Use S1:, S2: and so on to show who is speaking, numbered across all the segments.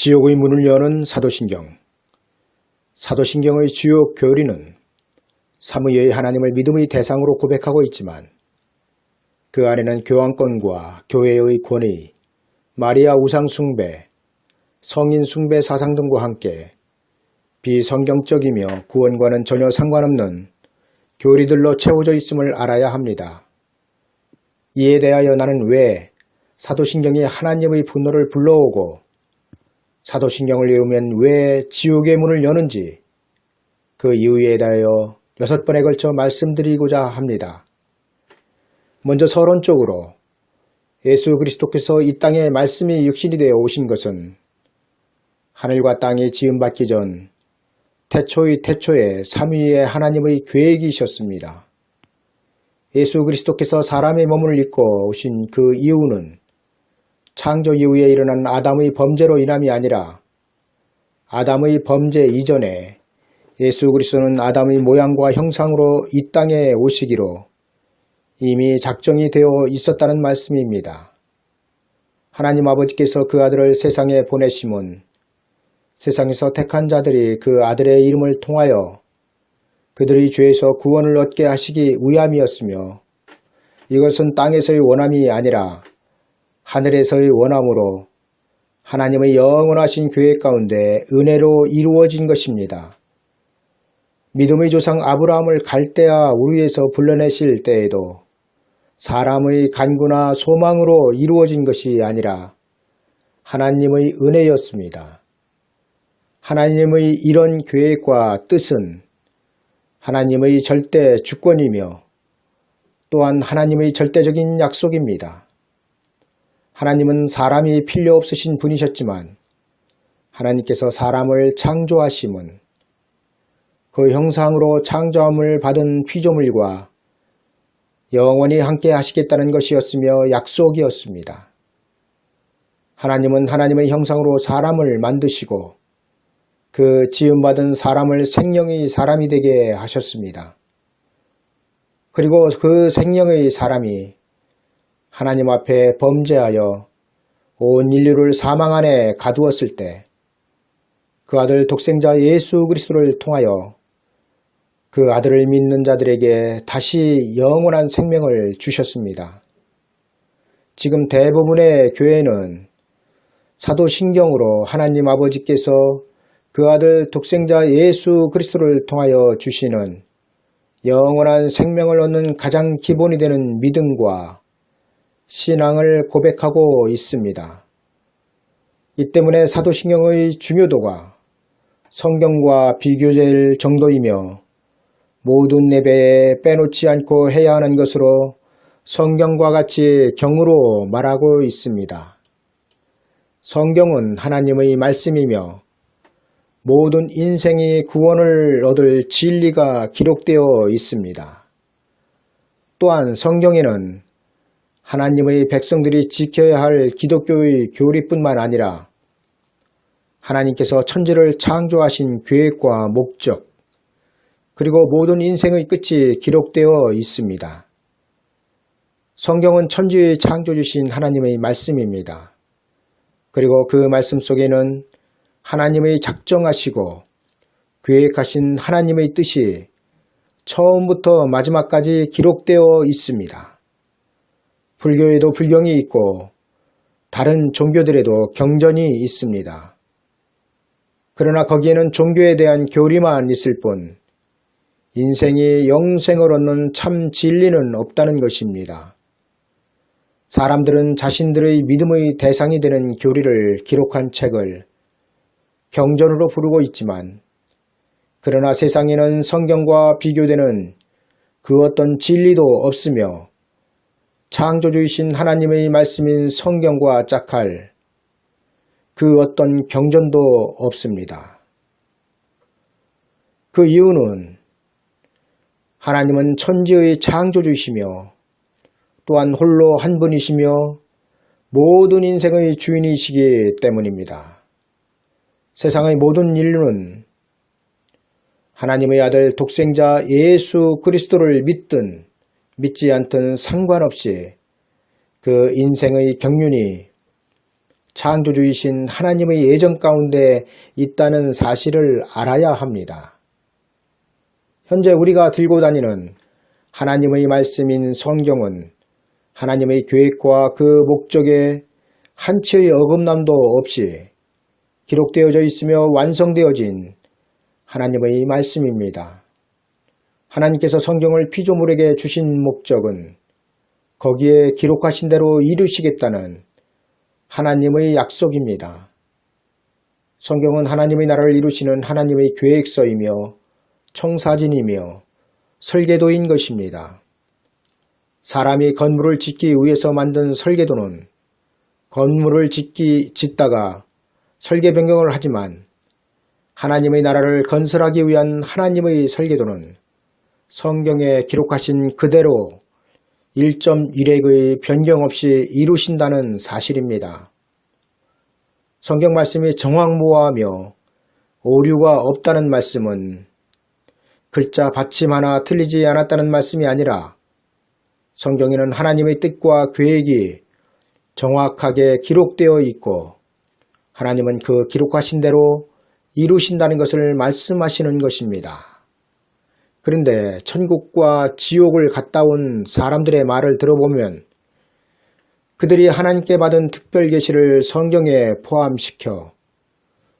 S1: 지옥의 문을 여는 사도신경. 사도신경의 주요 교리는 삼위의 하나님을 믿음의 대상으로 고백하고 있지만 그 안에는 교황권과 교회의 권위, 마리아 우상 숭배, 성인 숭배 사상 등과 함께 비성경적이며 구원과는 전혀 상관없는 교리들로 채워져 있음을 알아야 합니다. 이에 대하여 나는 왜 사도신경이 하나님의 분노를 불러오고 사도신경을 외우면 왜 지옥의 문을 여는지 그 이유에 대하여 6번에 걸쳐 말씀드리고자 합니다. 먼저 서론적으로 예수 그리스도께서 이 땅에 말씀이 육신이 되어 오신 것은 하늘과 땅이 지음받기 전 태초의 태초에 삼위의 하나님의 계획이셨습니다. 예수 그리스도께서 사람의 몸을 입고 오신 그 이유는 창조 이후에 일어난 아담의 범죄로 인함이 아니라 아담의 범죄 이전에 예수 그리스도는 아담의 모양과 형상으로 이 땅에 오시기로 이미 작정이 되어 있었다는 말씀입니다. 하나님 아버지께서 그 아들을 세상에 보내심은 세상에서 택한 자들이 그 아들의 이름을 통하여 그들의 죄에서 구원을 얻게 하시기 위함이었으며 이것은 땅에서의 원함이 아니라 하늘에서의 원함으로 하나님의 영원하신 계획 가운데 은혜로 이루어진 것입니다. 믿음의 조상 아브라함을 갈대아 우르에서 불러내실 때에도 사람의 간구나 소망으로 이루어진 것이 아니라 하나님의 은혜였습니다. 하나님의 이런 계획과 뜻은 하나님의 절대 주권이며 또한 하나님의 절대적인 약속입니다. 하나님은 사람이 필요 없으신 분이셨지만 하나님께서 사람을 창조하심은 그 형상으로 창조함을 받은 피조물과 영원히 함께 하시겠다는 것이었으며 약속이었습니다. 하나님은 하나님의 형상으로 사람을 만드시고 그 지음받은 사람을 생명의 사람이 되게 하셨습니다. 그리고 그 생명의 사람이 하나님 앞에 범죄하여 온 인류를 사망 안에 가두었을 때 그 아들 독생자 예수 그리스도를 통하여 그 아들을 믿는 자들에게 다시 영원한 생명을 주셨습니다. 지금 대부분의 교회는 사도신경으로 하나님 아버지께서 그 아들 독생자 예수 그리스도를 통하여 주시는 영원한 생명을 얻는 가장 기본이 되는 믿음과 신앙을 고백하고 있습니다. 이 때문에 사도신경의 중요도가 성경과 비교될 정도이며 모든 예배에 빼놓지 않고 해야 하는 것으로 성경과 같이 경으로 말하고 있습니다. 성경은 하나님의 말씀이며 모든 인생이 구원을 얻을 진리가 기록되어 있습니다. 또한 성경에는 하나님의 백성들이 지켜야 할 기독교의 교리뿐만 아니라 하나님께서 천지를 창조하신 계획과 목적 그리고 모든 인생의 끝이 기록되어 있습니다. 성경은 천지의 창조주신 하나님의 말씀입니다. 그리고 그 말씀 속에는 하나님의 작정하시고 계획하신 하나님의 뜻이 처음부터 마지막까지 기록되어 있습니다. 불교에도 불경이 있고 다른 종교들에도 경전이 있습니다. 그러나 거기에는 종교에 대한 교리만 있을 뿐 인생이 영생을 얻는 참 진리는 없다는 것입니다. 사람들은 자신들의 믿음의 대상이 되는 교리를 기록한 책을 경전으로 부르고 있지만 그러나 세상에는 성경과 비교되는 그 어떤 진리도 없으며 창조주이신 하나님의 말씀인 성경과 짝할 그 어떤 경전도 없습니다. 그 이유는 하나님은 천지의 창조주이시며 또한 홀로 한 분이시며 모든 인생의 주인이시기 때문입니다. 세상의 모든 인류는 하나님의 아들 독생자 예수 그리스도를 믿든 믿지 않든 상관없이 그 인생의 경륜이 창조주이신 하나님의 예정 가운데 있다는 사실을 알아야 합니다. 현재 우리가 들고 다니는 하나님의 말씀인 성경은 하나님의 계획과 그 목적에 한치의 어긋남도 없이 기록되어져 있으며 완성되어진 하나님의 말씀입니다. 하나님께서 성경을 피조물에게 주신 목적은 거기에 기록하신 대로 이루시겠다는 하나님의 약속입니다. 성경은 하나님의 나라를 이루시는 하나님의 계획서이며 청사진이며 설계도인 것입니다. 사람이 건물을 짓기 위해서 만든 설계도는 건물을 짓다가 설계 변경을 하지만 하나님의 나라를 건설하기 위한 하나님의 설계도는 성경에 기록하신 그대로 1.1획의 변경 없이 이루신다는 사실입니다. 성경 말씀이 정확무화하며 오류가 없다는 말씀은 글자 받침 하나 틀리지 않았다는 말씀이 아니라 성경에는 하나님의 뜻과 계획이 정확하게 기록되어 있고 하나님은 그 기록하신 대로 이루신다는 것을 말씀하시는 것입니다. 그런데 천국과 지옥을 갔다 온 사람들의 말을 들어보면 그들이 하나님께 받은 특별 계시를 성경에 포함시켜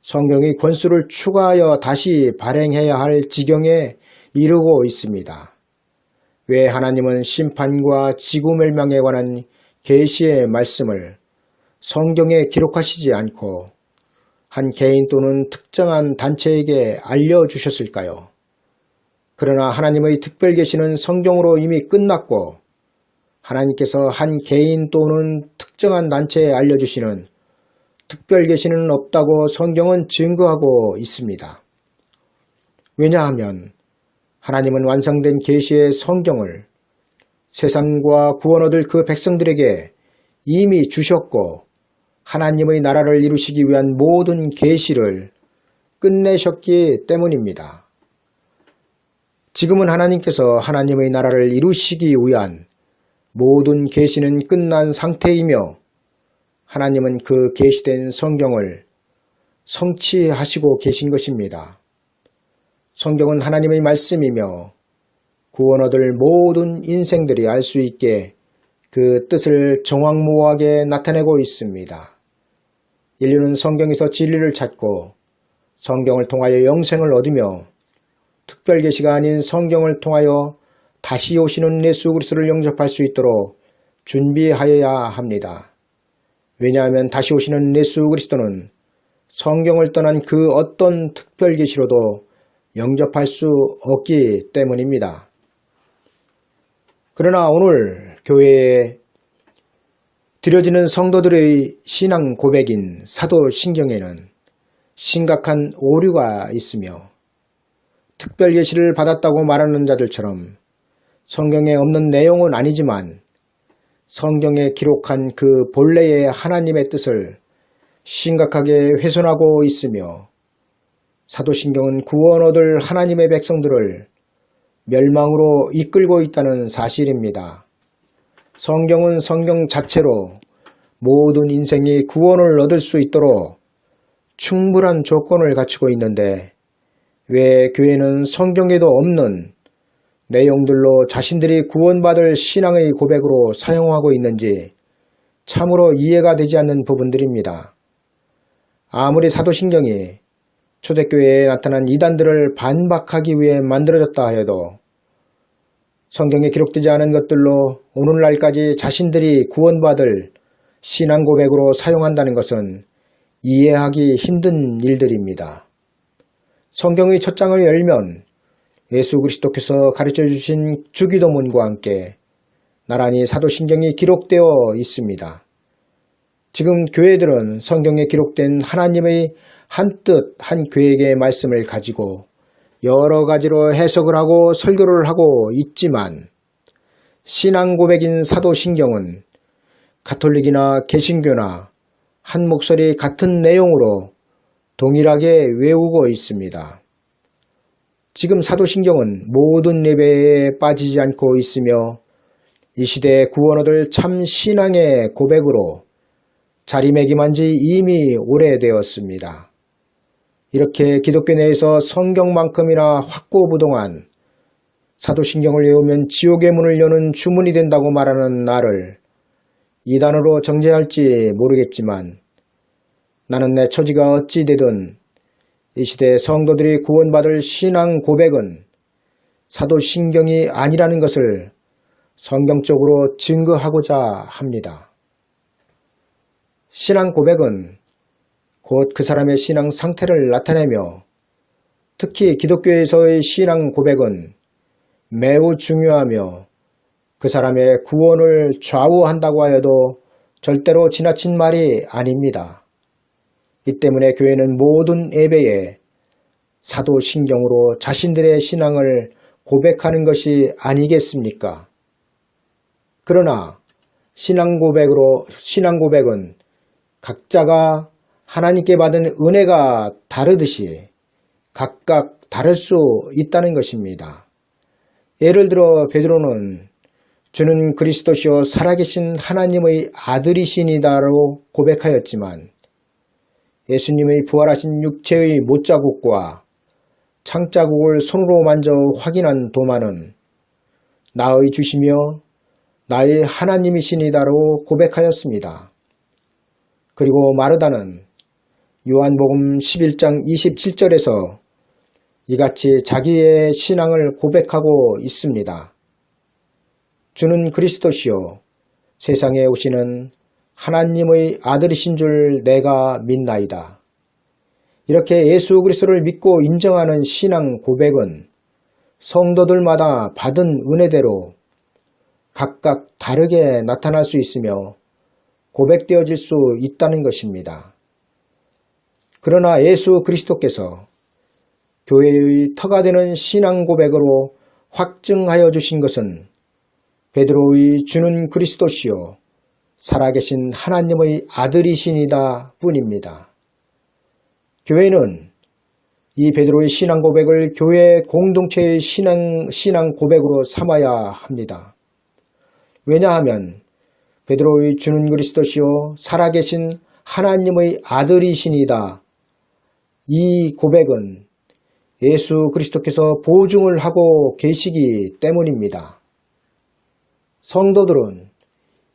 S1: 성경의 권수를 추가하여 다시 발행해야 할 지경에 이르고 있습니다. 왜 하나님은 심판과 지구 멸망에 관한 계시의 말씀을 성경에 기록하시지 않고 한 개인 또는 특정한 단체에게 알려주셨을까요? 그러나 하나님의 특별 계시는 성경으로 이미 끝났고 하나님께서 한 개인 또는 특정한 단체에 알려주시는 특별 계시는 없다고 성경은 증거하고 있습니다. 왜냐하면 하나님은 완성된 계시의 성경을 세상과 구원 얻을 그 백성들에게 이미 주셨고 하나님의 나라를 이루시기 위한 모든 계시를 끝내셨기 때문입니다. 지금은 하나님께서 하나님의 나라를 이루시기 위한 모든 계시는 끝난 상태이며 하나님은 그 계시된 성경을 성취하시고 계신 것입니다. 성경은 하나님의 말씀이며 구원 얻을 모든 인생들이 알 수 있게 그 뜻을 정확무하게 나타내고 있습니다. 인류는 성경에서 진리를 찾고 성경을 통하여 영생을 얻으며 특별 계시가 아닌 성경을 통하여 다시 오시는 예수 그리스도를 영접할 수 있도록 준비하여야 합니다. 왜냐하면 다시 오시는 예수 그리스도는 성경을 떠난 그 어떤 특별 계시로도 영접할 수 없기 때문입니다. 그러나 오늘 교회에 드려지는 성도들의 신앙 고백인 사도신경에는 심각한 오류가 있으며 특별 계시를 받았다고 말하는 자들처럼 성경에 없는 내용은 아니지만 성경에 기록한 그 본래의 하나님의 뜻을 심각하게 훼손하고 있으며 사도신경은 구원 얻을 하나님의 백성들을 멸망으로 이끌고 있다는 사실입니다. 성경은 성경 자체로 모든 인생이 구원을 얻을 수 있도록 충분한 조건을 갖추고 있는데 왜 교회는 성경에도 없는 내용들로 자신들이 구원받을 신앙의 고백으로 사용하고 있는지 참으로 이해가 되지 않는 부분들입니다. 아무리 사도신경이 초대교회에 나타난 이단들을 반박하기 위해 만들어졌다 하여도 성경에 기록되지 않은 것들로 오늘날까지 자신들이 구원받을 신앙 고백으로 사용한다는 것은 이해하기 힘든 일들입니다. 성경의 첫 장을 열면 예수 그리스도께서 가르쳐 주신 주기도문과 함께 나란히 사도신경이 기록되어 있습니다. 지금 교회들은 성경에 기록된 하나님의 한 뜻, 한 계획의 말씀을 가지고 여러 가지로 해석을 하고 설교를 하고 있지만 신앙 고백인 사도신경은 가톨릭이나 개신교나 한 목소리 같은 내용으로 동일하게 외우고 있습니다. 지금 사도신경은 모든 예배에 빠지지 않고 있으며 이 시대에 구원 얻을 참 신앙의 고백으로 자리매김한 지 이미 오래되었습니다. 이렇게 기독교 내에서 성경만큼이나 확고부동한 사도신경을 외우면 지옥의 문을 여는 주문이 된다고 말하는 나를 이단으로 정죄할지 모르겠지만 나는 내 처지가 어찌 되든 이 시대 성도들이 구원받을 신앙 고백은 사도신경이 아니라는 것을 성경적으로 증거하고자 합니다. 신앙 고백은 곧 그 사람의 신앙 상태를 나타내며 특히 기독교에서의 신앙 고백은 매우 중요하며 그 사람의 구원을 좌우한다고 하여도 절대로 지나친 말이 아닙니다. 이 때문에 교회는 모든 예배에 사도신경으로 자신들의 신앙을 고백하는 것이 아니겠습니까? 그러나 신앙 고백은 각자가 하나님께 받은 은혜가 다르듯이 각각 다를 수 있다는 것입니다. 예를 들어 베드로는 주는 그리스도시요 살아계신 하나님의 아들이시니다로 고백하였지만 예수님의 부활하신 육체의 못자국과 창자국을 손으로 만져 확인한 도마는 나의 주시며 나의 하나님이시니다로 고백하였습니다. 그리고 마르다는 요한복음 11장 27절에서 이같이 자기의 신앙을 고백하고 있습니다. 주는 그리스도시요 세상에 오시는 하나님의 아들이신 줄 내가 믿나이다. 이렇게 예수 그리스도를 믿고 인정하는 신앙 고백은 성도들마다 받은 은혜대로 각각 다르게 나타날 수 있으며 고백되어질 수 있다는 것입니다. 그러나 예수 그리스도께서 교회의 터가 되는 신앙 고백으로 확증하여 주신 것은 베드로의 주는 그리스도시요 살아계신 하나님의 아들이시니다 뿐입니다. 교회는 이 베드로의 신앙 고백을 교회 공동체의 신앙 고백으로 삼아야 합니다. 왜냐하면 베드로의 주는 그리스도시요 살아계신 하나님의 아들이시니다 이 고백은 예수 그리스도께서 보증을 하고 계시기 때문입니다. 성도들은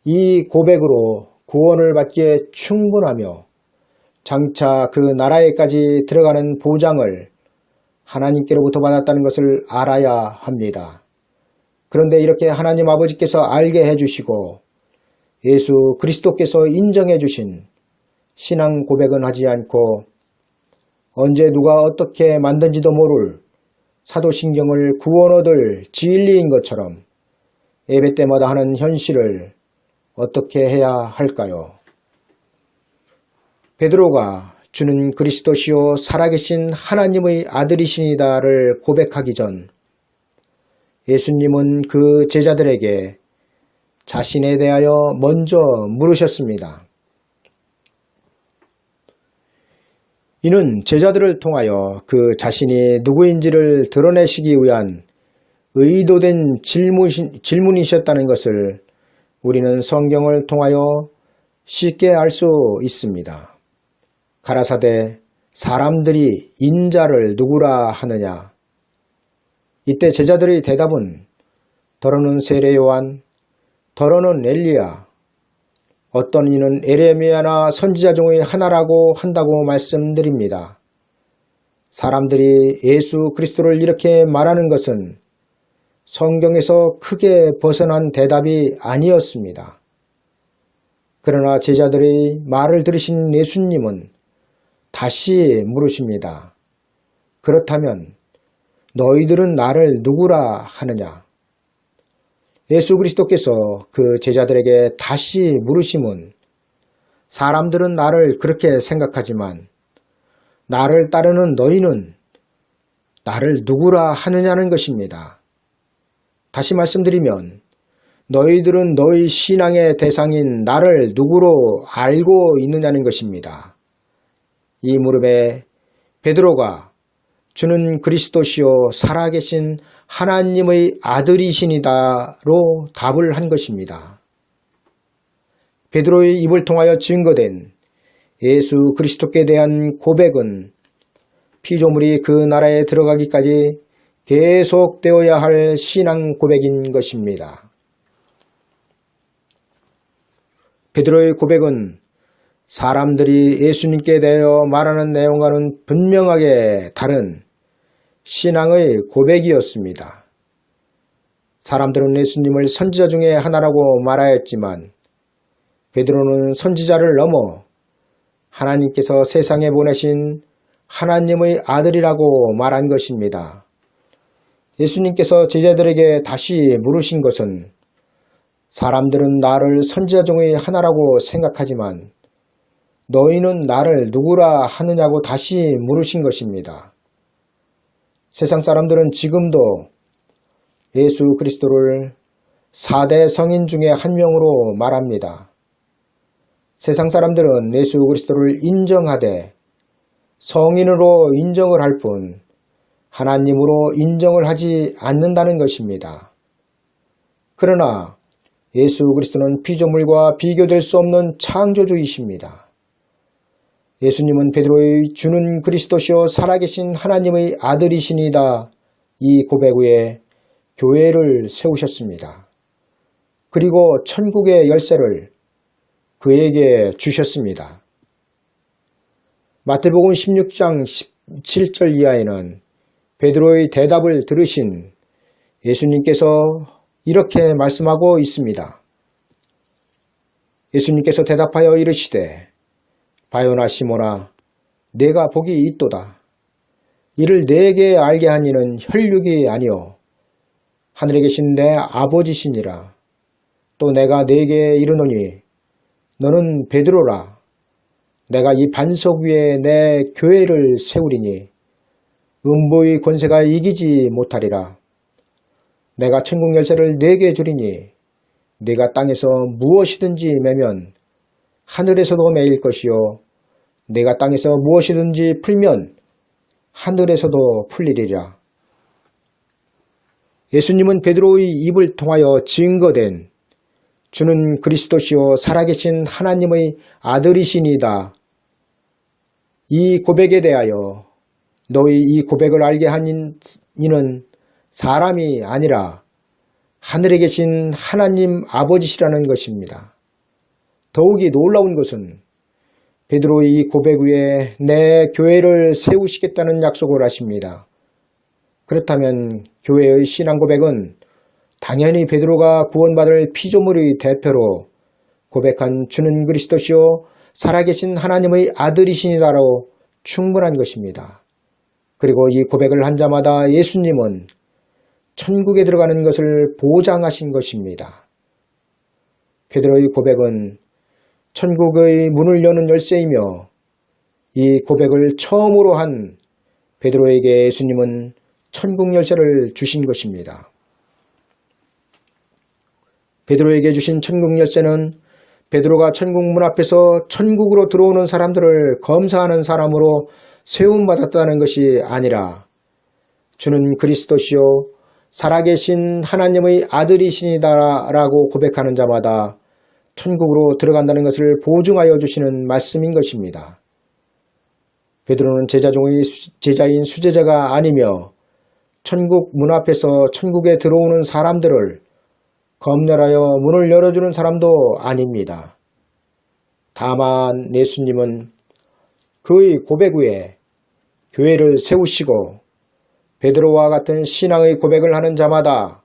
S1: 이 고백으로 구원을 받기에 충분하며 장차 그 나라에까지 들어가는 보장을 하나님께로부터 받았다는 것을 알아야 합니다. 그런데 이렇게 하나님 아버지께서 알게 해주시고 예수 그리스도께서 인정해 주신 신앙 고백은 하지 않고 언제 누가 어떻게 만든지도 모를 사도신경을 구원 얻을 진리인 것처럼 예배 때마다 하는 현실을 어떻게 해야 할까요? 베드로가 주는 그리스도시요 살아계신 하나님의 아들이시니다를 고백하기 전 예수님은 그 제자들에게 자신에 대하여 먼저 물으셨습니다. 이는 제자들을 통하여 그 자신이 누구인지를 드러내시기 위한 의도된 질문이셨다는 것을 우리는 성경을 통하여 쉽게 알 수 있습니다. 가라사대 사람들이 인자를 누구라 하느냐. 이때 제자들의 대답은 더러는 세례 요한, 더러는 엘리야, 어떤 이는 에레미야나 선지자 중의 하나라고 한다고 말씀드립니다. 사람들이 예수 그리스도를 이렇게 말하는 것은 성경에서 크게 벗어난 대답이 아니었습니다. 그러나 제자들의 말을 들으신 예수님은 다시 물으십니다. 그렇다면 너희들은 나를 누구라 하느냐? 예수 그리스도께서 그 제자들에게 다시 물으심은 사람들은 나를 그렇게 생각하지만 나를 따르는 너희는 나를 누구라 하느냐는 것입니다. 다시 말씀드리면 너희들은 너희 신앙의 대상인 나를 누구로 알고 있느냐는 것입니다. 이 무렵에 베드로가 주는 그리스도시요 살아계신 하나님의 아들이시니다로 답을 한 것입니다. 베드로의 입을 통하여 증거된 예수 그리스도께 대한 고백은 피조물이 그 나라에 들어가기까지 계속되어야 할 신앙 고백인 것입니다. 베드로의 고백은 사람들이 예수님께 대하여 말하는 내용과는 분명하게 다른 신앙의 고백이었습니다. 사람들은 예수님을 선지자 중에 하나라고 말하였지만 베드로는 선지자를 넘어 하나님께서 세상에 보내신 하나님의 아들이라고 말한 것입니다. 예수님께서 제자들에게 다시 물으신 것은 사람들은 나를 선지자 중의 하나라고 생각하지만 너희는 나를 누구라 하느냐고 다시 물으신 것입니다. 세상 사람들은 지금도 예수 그리스도를 4대 성인 중에 한 명으로 말합니다. 세상 사람들은 예수 그리스도를 인정하되 성인으로 인정을 할 뿐 하나님으로 인정을 하지 않는다는 것입니다. 그러나 예수 그리스도는 피조물과 비교될 수 없는 창조주이십니다. 예수님은 베드로의 주는 그리스도시요 살아계신 하나님의 아들이시니다 이 고백 후에 교회를 세우셨습니다. 그리고 천국의 열쇠를 그에게 주셨습니다. 마태복음 16장 17절 이하에는 베드로의 대답을 들으신 예수님께서 이렇게 말씀하고 있습니다. 예수님께서 대답하여 이르시되 바요나 시몬아 내가 복이 있도다. 이를 내게 알게 한 이는 혈육이 아니요 하늘에 계신 내 아버지시니라. 또 내가 내게 이르노니 너는 베드로라. 내가 이 반석 위에 내 교회를 세우리니 음부의 권세가 이기지 못하리라. 내가 천국 열쇠를 네게 주리니 네가 땅에서 무엇이든지 매면 하늘에서도 매일 것이요 내가 땅에서 무엇이든지 풀면 하늘에서도 풀리리라. 예수님은 베드로의 입을 통하여 증거된 주는 그리스도시요 살아계신 하나님의 아들이시니다. 이 고백에 대하여 너희 이 고백을 알게 한 이는 사람이 아니라 하늘에 계신 하나님 아버지시라는 것입니다. 더욱이 놀라운 것은 베드로의 이 고백 위에 내 교회를 세우시겠다는 약속을 하십니다. 그렇다면 교회의 신앙 고백은 당연히 베드로가 구원받을 피조물의 대표로 고백한 주는 그리스도시요 살아계신 하나님의 아들이시니다로 충분한 것입니다. 그리고 이 고백을 한 자마다 예수님은 천국에 들어가는 것을 보장하신 것입니다. 베드로의 고백은 천국의 문을 여는 열쇠이며 이 고백을 처음으로 한 베드로에게 예수님은 천국 열쇠를 주신 것입니다. 베드로에게 주신 천국 열쇠는 베드로가 천국 문 앞에서 천국으로 들어오는 사람들을 검사하는 사람으로 세움받았다는 것이 아니라 주는 그리스도시요 살아계신 하나님의 아들이시니다라고 고백하는 자마다 천국으로 들어간다는 것을 보증하여 주시는 말씀인 것입니다. 베드로는 제자 중의 제자인 수제자가 아니며 천국 문 앞에서 천국에 들어오는 사람들을 검열하여 문을 열어주는 사람도 아닙니다. 다만 예수님은 그의 고백 후에 교회를 세우시고 베드로와 같은 신앙의 고백을 하는 자마다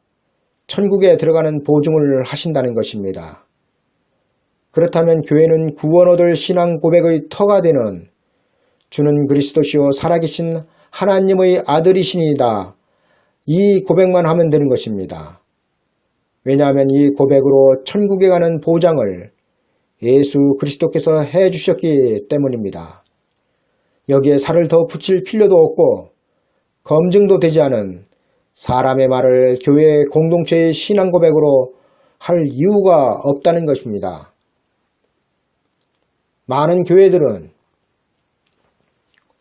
S1: 천국에 들어가는 보증을 하신다는 것입니다. 그렇다면 교회는 구원 얻을 신앙 고백의 터가 되는 주는 그리스도시요 살아계신 하나님의 아들이시니이다. 이 고백만 하면 되는 것입니다. 왜냐하면 이 고백으로 천국에 가는 보장을 예수 그리스도께서 해주셨기 때문입니다. 여기에 살을 더 붙일 필요도 없고 검증도 되지 않은 사람의 말을 교회 공동체의 신앙 고백으로 할 이유가 없다는 것입니다. 많은 교회들은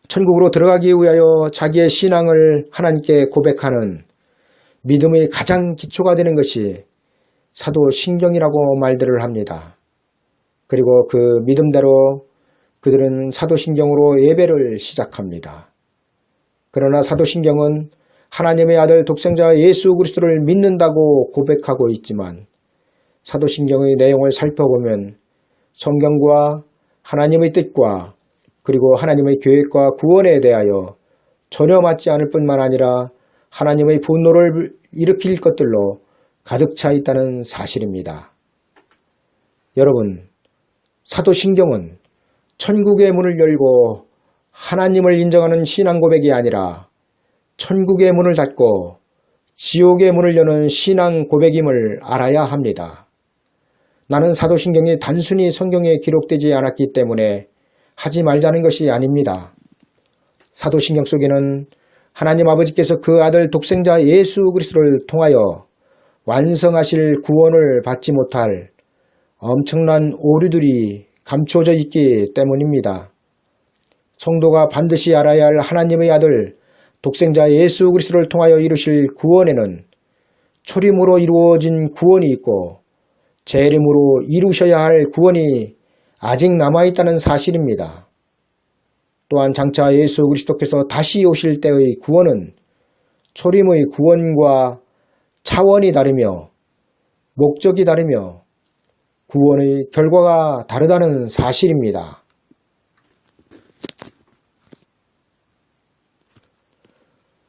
S1: 천국으로 들어가기 위하여 자기의 신앙을 하나님께 고백하는 믿음의 가장 기초가 되는 것이 사도신경이라고 말들을 합니다. 그리고 그 믿음대로 그들은 사도신경으로 예배를 시작합니다. 그러나 사도신경은 하나님의 아들 독생자 예수 그리스도를 믿는다고 고백하고 있지만 사도신경의 내용을 살펴보면 성경과 하나님의 뜻과 그리고 하나님의 계획과 구원에 대하여 전혀 맞지 않을 뿐만 아니라 하나님의 분노를 일으킬 것들로 가득 차 있다는 사실입니다. 여러분, 사도신경은 천국의 문을 열고 하나님을 인정하는 신앙 고백이 아니라 천국의 문을 닫고 지옥의 문을 여는 신앙 고백임을 알아야 합니다. 나는 사도신경이 단순히 성경에 기록되지 않았기 때문에 하지 말자는 것이 아닙니다. 사도신경 속에는 하나님 아버지께서 그 아들 독생자 예수 그리스도를 통하여 완성하실 구원을 받지 못할 엄청난 오류들이 감춰져 있기 때문입니다. 성도가 반드시 알아야 할 하나님의 아들 독생자 예수 그리스도를 통하여 이루실 구원에는 초림으로 이루어진 구원이 있고 재림으로 이루셔야 할 구원이 아직 남아있다는 사실입니다. 또한 장차 예수 그리스도께서 다시 오실 때의 구원은 초림의 구원과 차원이 다르며 목적이 다르며 구원의 결과가 다르다는 사실입니다.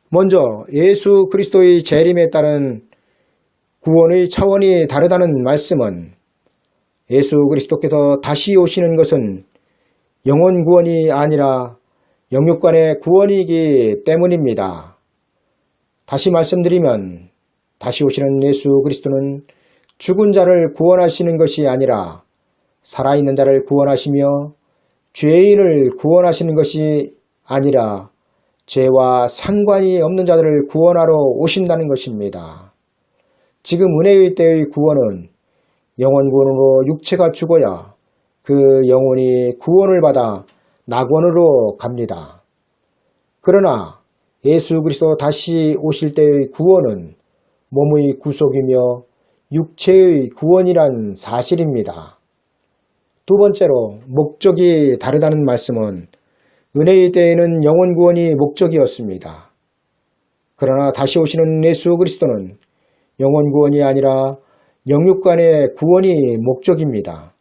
S1: 먼저 예수 그리스도의 재림에 따른 구원의 차원이 다르다는 말씀은 예수 그리스도께서 다시 오시는 것은 영혼 구원이 아니라 영육간의 구원이기 때문입니다. 다시 말씀드리면 다시 오시는 예수 그리스도는 죽은 자를 구원하시는 것이 아니라 살아있는 자를 구원하시며 죄인을 구원하시는 것이 아니라 죄와 상관이 없는 자들을 구원하러 오신다는 것입니다. 지금 은혜의 때의 구원은 영혼 구원으로 육체가 죽어야 그 영혼이 구원을 받아 낙원으로 갑니다. 그러나 예수 그리스도 다시 오실 때의 구원은 몸의 구속이며 육체의 구원이란 사실입니다. 두 번째로 목적이 다르다는 말씀은 은혜의 때에는 영혼 구원이 목적이었습니다. 그러나 다시 오시는 예수 그리스도는 영혼 구원이 아니라 영육간의 구원이 목적입니다.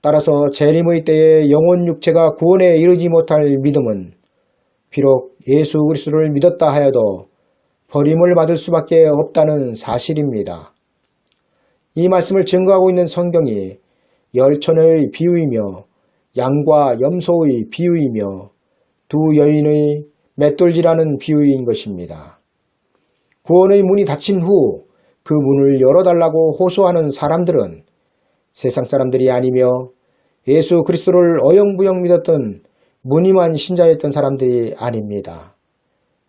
S1: 따라서 재림의 때에 영혼 육체가 구원에 이르지 못할 믿음은 비록 예수 그리스도를 믿었다 하여도 버림을 받을 수밖에 없다는 사실입니다. 이 말씀을 증거하고 있는 성경이 열처녀의 비유이며 양과 염소의 비유이며 두 여인의 맷돌질하는 비유인 것입니다. 구원의 문이 닫힌 후 그 문을 열어달라고 호소하는 사람들은 세상 사람들이 아니며 예수 그리스도를 어영부영 믿었던 무늬만 신자였던 사람들이 아닙니다.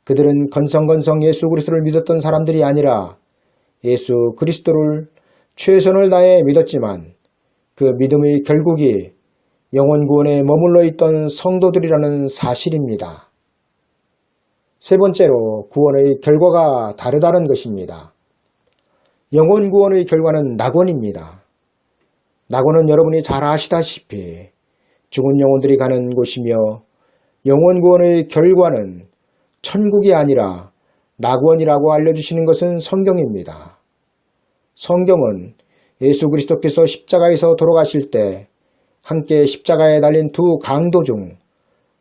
S1: 그들은 건성건성 예수 그리스도를 믿었던 사람들이 아니라 예수 그리스도를 최선을 다해 믿었지만 그 믿음의 결국이 영혼 구원에 머물러 있던 성도들이라는 사실입니다. 세 번째로 구원의 결과가 다르다는 것입니다. 영혼 구원의 결과는 낙원입니다. 낙원은 여러분이 잘 아시다시피 죽은 영혼들이 가는 곳이며 영혼 구원의 결과는 천국이 아니라 낙원이라고 알려주시는 것은 성경입니다. 성경은 예수 그리스도께서 십자가에서 돌아가실 때 함께 십자가에 달린 두 강도 중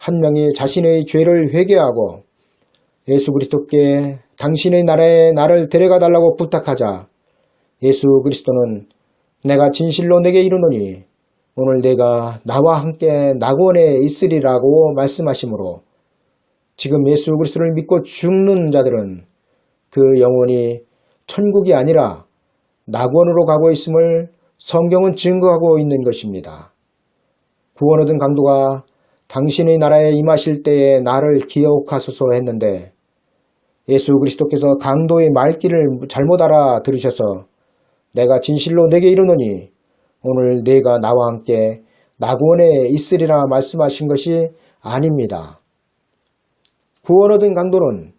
S1: 한 명이 자신의 죄를 회개하고 예수 그리스도께 당신의 나라에 나를 데려가 달라고 부탁하자 예수 그리스도는 내가 진실로 내게 이르노니 오늘 내가 나와 함께 낙원에 있으리라고 말씀하시므로 지금 예수 그리스도를 믿고 죽는 자들은 그 영혼이 천국이 아니라 낙원으로 가고 있음을 성경은 증거하고 있는 것입니다. 구원 얻은 강도가 당신의 나라에 임하실 때에 나를 기억하소서 했는데 예수 그리스도께서 강도의 말귀를 잘못 알아들으셔서 내가 진실로 내게 이르노니 오늘 네가 나와 함께 낙원에 있으리라 말씀하신 것이 아닙니다. 구원 얻은 강도는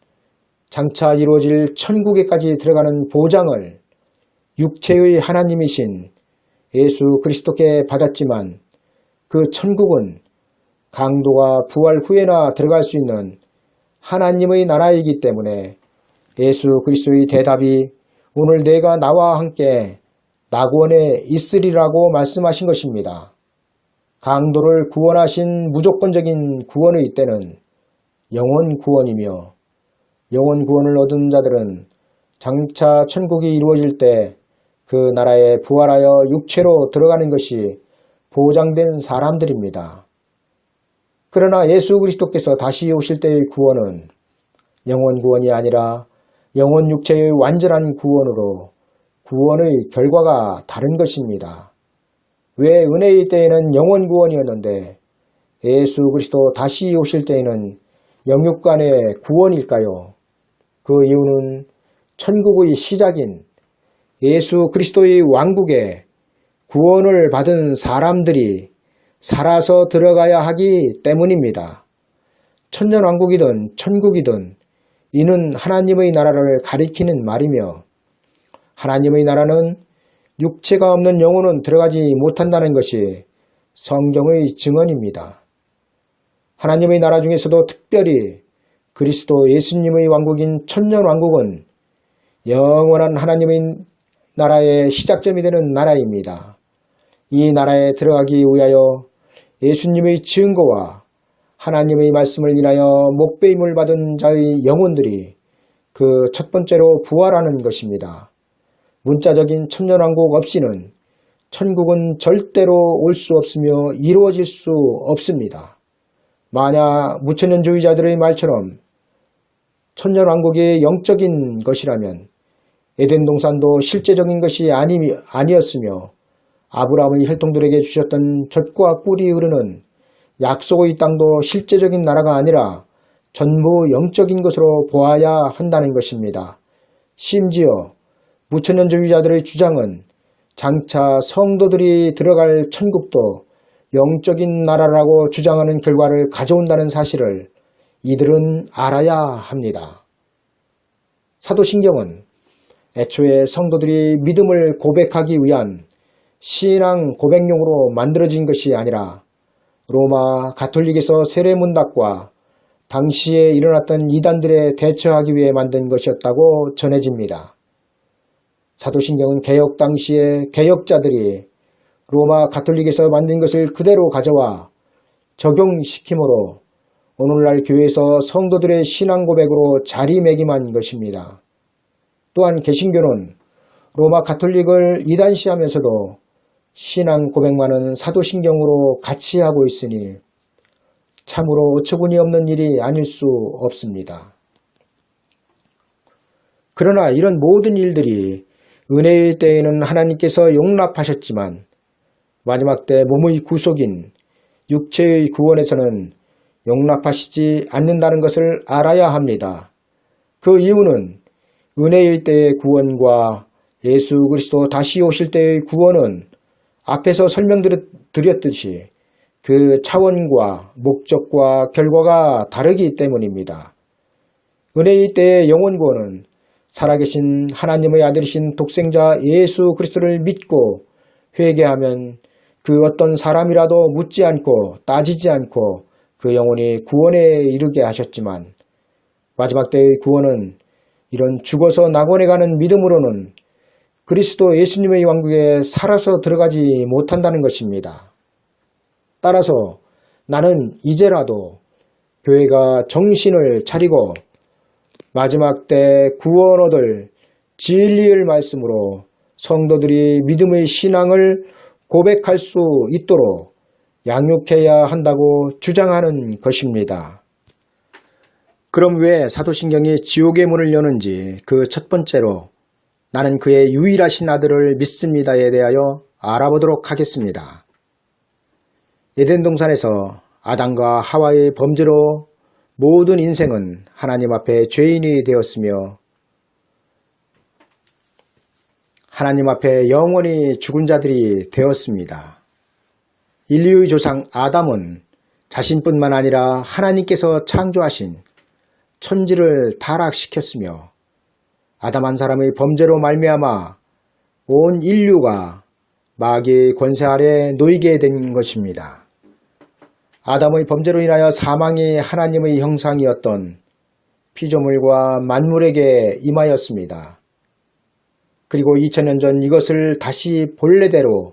S1: 장차 이루어질 천국에까지 들어가는 보장을 육체의 하나님이신 예수 그리스도께 받았지만 그 천국은 강도가 부활 후에나 들어갈 수 있는 하나님의 나라이기 때문에 예수 그리스도의 대답이 오늘 내가 나와 함께 낙원에 있으리라고 말씀하신 것입니다. 강도를 구원하신 무조건적인 구원의 때는 영원 구원이며 영원 구원을 얻은 자들은 장차 천국이 이루어질 때 그 나라에 부활하여 육체로 들어가는 것이 보장된 사람들입니다. 그러나 예수 그리스도께서 다시 오실 때의 구원은 영원 구원이 아니라 영원 육체의 완전한 구원으로 구원의 결과가 다른 것입니다. 왜 은혜의 때에는 영원 구원이었는데 예수 그리스도 다시 오실 때에는 영육간의 구원일까요? 그 이유는 천국의 시작인 예수 그리스도의 왕국에 구원을 받은 사람들이 살아서 들어가야 하기 때문입니다. 천년왕국이든 천국이든 이는 하나님의 나라를 가리키는 말이며 하나님의 나라는 육체가 없는 영혼은 들어가지 못한다는 것이 성경의 증언입니다. 하나님의 나라 중에서도 특별히 그리스도 예수님의 왕국인 천년왕국은 영원한 하나님의 나라의 시작점이 되는 나라입니다. 이 나라에 들어가기 위하여 예수님의 증거와 하나님의 말씀을 인하여 목배임을 받은 자의 영혼들이 그 첫 번째로 부활하는 것입니다. 문자적인 천년왕국 없이는 천국은 절대로 올 수 없으며 이루어질 수 없습니다. 만약 무천년주의자들의 말처럼 천년왕국이 영적인 것이라면 에덴 동산도 실제적인 것이 아니었으며 아브라함의 혈통들에게 주셨던 젖과 꿀이 흐르는 약속의 땅도 실제적인 나라가 아니라 전부 영적인 것으로 보아야 한다는 것입니다. 심지어 무천년주의자들의 주장은 장차 성도들이 들어갈 천국도 영적인 나라라고 주장하는 결과를 가져온다는 사실을 이들은 알아야 합니다. 사도신경은 애초에 성도들이 믿음을 고백하기 위한 신앙 고백용으로 만들어진 것이 아니라 로마 가톨릭에서 세례문답과 당시에 일어났던 이단들에 대처하기 위해 만든 것이었다고 전해집니다. 사도신경은 개혁 당시에 개혁자들이 로마 가톨릭에서 만든 것을 그대로 가져와 적용시키므로 오늘날 교회에서 성도들의 신앙 고백으로 자리매김한 것입니다. 또한 개신교는 로마 가톨릭을 이단시하면서도 신앙 고백만은 사도신경으로 같이 하고 있으니 참으로 어처구니 없는 일이 아닐 수 없습니다. 그러나 이런 모든 일들이 은혜의 때에는 하나님께서 용납하셨지만 마지막 때 몸의 구속인 육체의 구원에서는 용납하시지 않는다는 것을 알아야 합니다. 그 이유는 은혜의 때의 구원과 예수 그리스도 다시 오실 때의 구원은 앞에서 설명드렸듯이 그 차원과 목적과 결과가 다르기 때문입니다. 은혜의 때의 영원 구원은 살아계신 하나님의 아들이신 독생자 예수 그리스도를 믿고 회개하면 그 어떤 사람이라도 묻지 않고 따지지 않고 그 영혼이 구원에 이르게 하셨지만 마지막 때의 구원은 이런 죽어서 낙원에 가는 믿음으로는 그리스도 예수님의 왕국에 살아서 들어가지 못한다는 것입니다. 따라서 나는 이제라도 교회가 정신을 차리고 마지막 때 구원 얻을 진리의 말씀으로 성도들이 믿음의 신앙을 고백할 수 있도록 양육해야 한다고 주장하는 것입니다. 그럼 왜 사도신경이 지옥의 문을 여는지 그 첫 번째로 나는 그의 유일하신 아들을 믿습니다에 대하여 알아보도록 하겠습니다. 에덴 동산에서 아담과 하와의 범죄로 모든 인생은 하나님 앞에 죄인이 되었으며 하나님 앞에 영원히 죽은 자들이 되었습니다. 인류의 조상 아담은 자신뿐만 아니라 하나님께서 창조하신 천지를 타락시켰으며 아담 한 사람의 범죄로 말미암아 온 인류가 마귀의 권세 아래 놓이게 된 것입니다. 아담의 범죄로 인하여 사망이 하나님의 형상이었던 피조물과 만물에게 임하였습니다. 그리고 2000년 전 이것을 다시 본래대로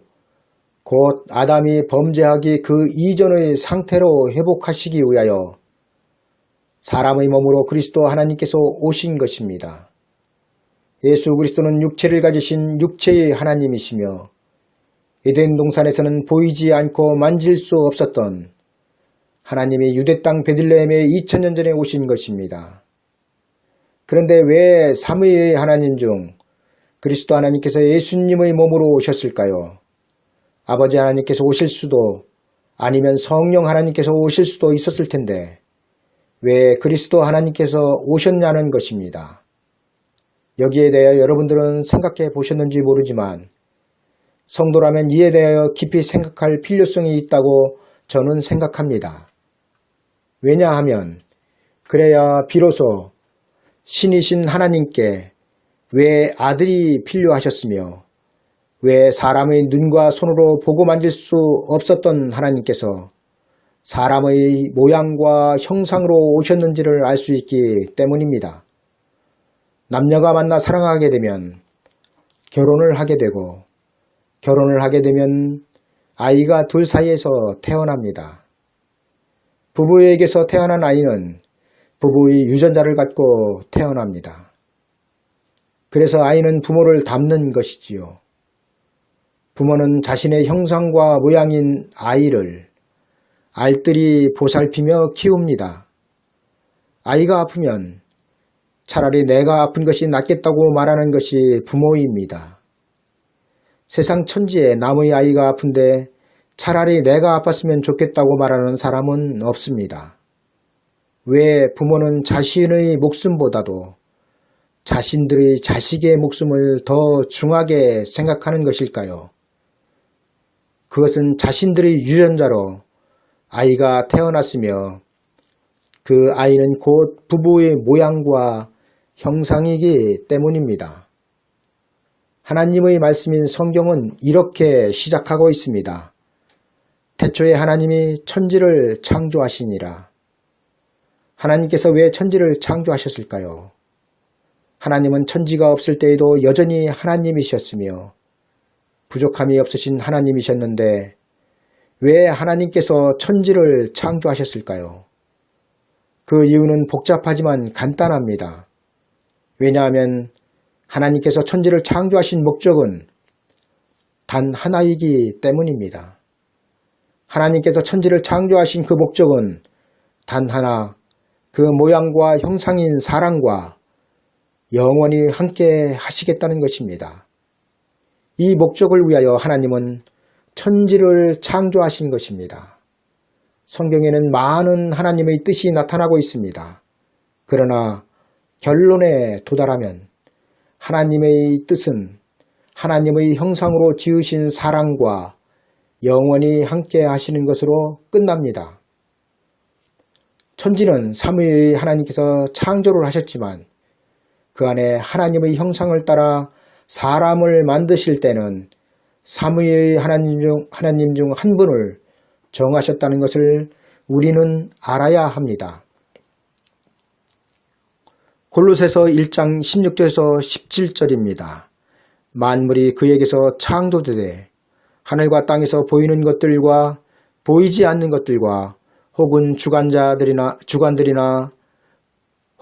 S1: 곧 아담이 범죄하기 그 이전의 상태로 회복하시기 위하여 사람의 몸으로 그리스도 하나님께서 오신 것입니다. 예수 그리스도는 육체를 가지신 육체의 하나님이시며 에덴 동산에서는 보이지 않고 만질 수 없었던 하나님이 유대 땅 베들레헴에 2000년 전에 오신 것입니다. 그런데 왜 삼위의 하나님 중 그리스도 하나님께서 예수님의 몸으로 오셨을까요? 아버지 하나님께서 오실 수도 아니면 성령 하나님께서 오실 수도 있었을 텐데 왜 그리스도 하나님께서 오셨냐는 것입니다. 여기에 대하여 여러분들은 생각해 보셨는지 모르지만 성도라면 이에 대하여 깊이 생각할 필요성이 있다고 저는 생각합니다. 왜냐하면 그래야 비로소 신이신 하나님께 왜 아들이 필요하셨으며 왜 사람의 눈과 손으로 보고 만질 수 없었던 하나님께서 사람의 모양과 형상으로 오셨는지를 알 수 있기 때문입니다. 남녀가 만나 사랑하게 되면 결혼을 하게 되고 결혼을 하게 되면 아이가 둘 사이에서 태어납니다. 부부에게서 태어난 아이는 부부의 유전자를 갖고 태어납니다. 그래서 아이는 부모를 닮는 것이지요. 부모는 자신의 형상과 모양인 아이를 알뜰히 보살피며 키웁니다. 아이가 아프면 차라리 내가 아픈 것이 낫겠다고 말하는 것이 부모입니다. 세상 천지에 남의 아이가 아픈데 차라리 내가 아팠으면 좋겠다고 말하는 사람은 없습니다. 왜 부모는 자신의 목숨보다도 자신들의 자식의 목숨을 더 중하게 생각하는 것일까요? 그것은 자신들의 유전자로 아이가 태어났으며 그 아이는 곧 부부의 모양과 형상이기 때문입니다. 하나님의 말씀인 성경은 이렇게 시작하고 있습니다. 태초에 하나님이 천지를 창조하시니라. 하나님께서 왜 천지를 창조하셨을까요? 하나님은 천지가 없을 때에도 여전히 하나님이셨으며 부족함이 없으신 하나님이셨는데 왜 하나님께서 천지를 창조하셨을까요? 그 이유는 복잡하지만 간단합니다. 왜냐하면 하나님께서 천지를 창조하신 목적은 단 하나이기 때문입니다. 하나님께서 천지를 창조하신 그 목적은 단 하나, 그 모양과 형상인 사람과 영원히 함께 하시겠다는 것입니다. 이 목적을 위하여 하나님은 천지를 창조하신 것입니다. 성경에는 많은 하나님의 뜻이 나타나고 있습니다. 그러나 결론에 도달하면 하나님의 뜻은 하나님의 형상으로 지으신 사람과 영원히 함께 하시는 것으로 끝납니다. 천지는 삼위의 하나님께서 창조를 하셨지만 그 안에 하나님의 형상을 따라 사람을 만드실 때는 삼위의 하나님 중 한 분을 정하셨다는 것을 우리는 알아야 합니다. 골로새서 1장 16절에서 17절입니다. 만물이 그에게서 창조되되 하늘과 땅에서 보이는 것들과 보이지 않는 것들과 혹은 주관들이나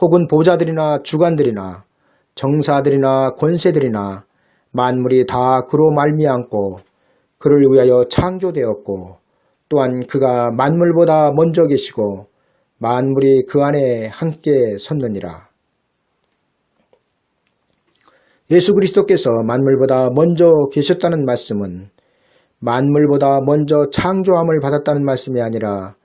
S1: 혹은 보좌들이나 주관들이나 정사들이나 권세들이나 만물이 다 그로 말미암고 그를 위하여 창조되었고 또한 그가 만물보다 먼저 계시고 만물이 그 안에 함께 섰느니라. 예수 그리스도께서 만물보다 먼저 계셨다는 말씀은 만물보다 먼저 창조함을 받았다는 말씀이 아니라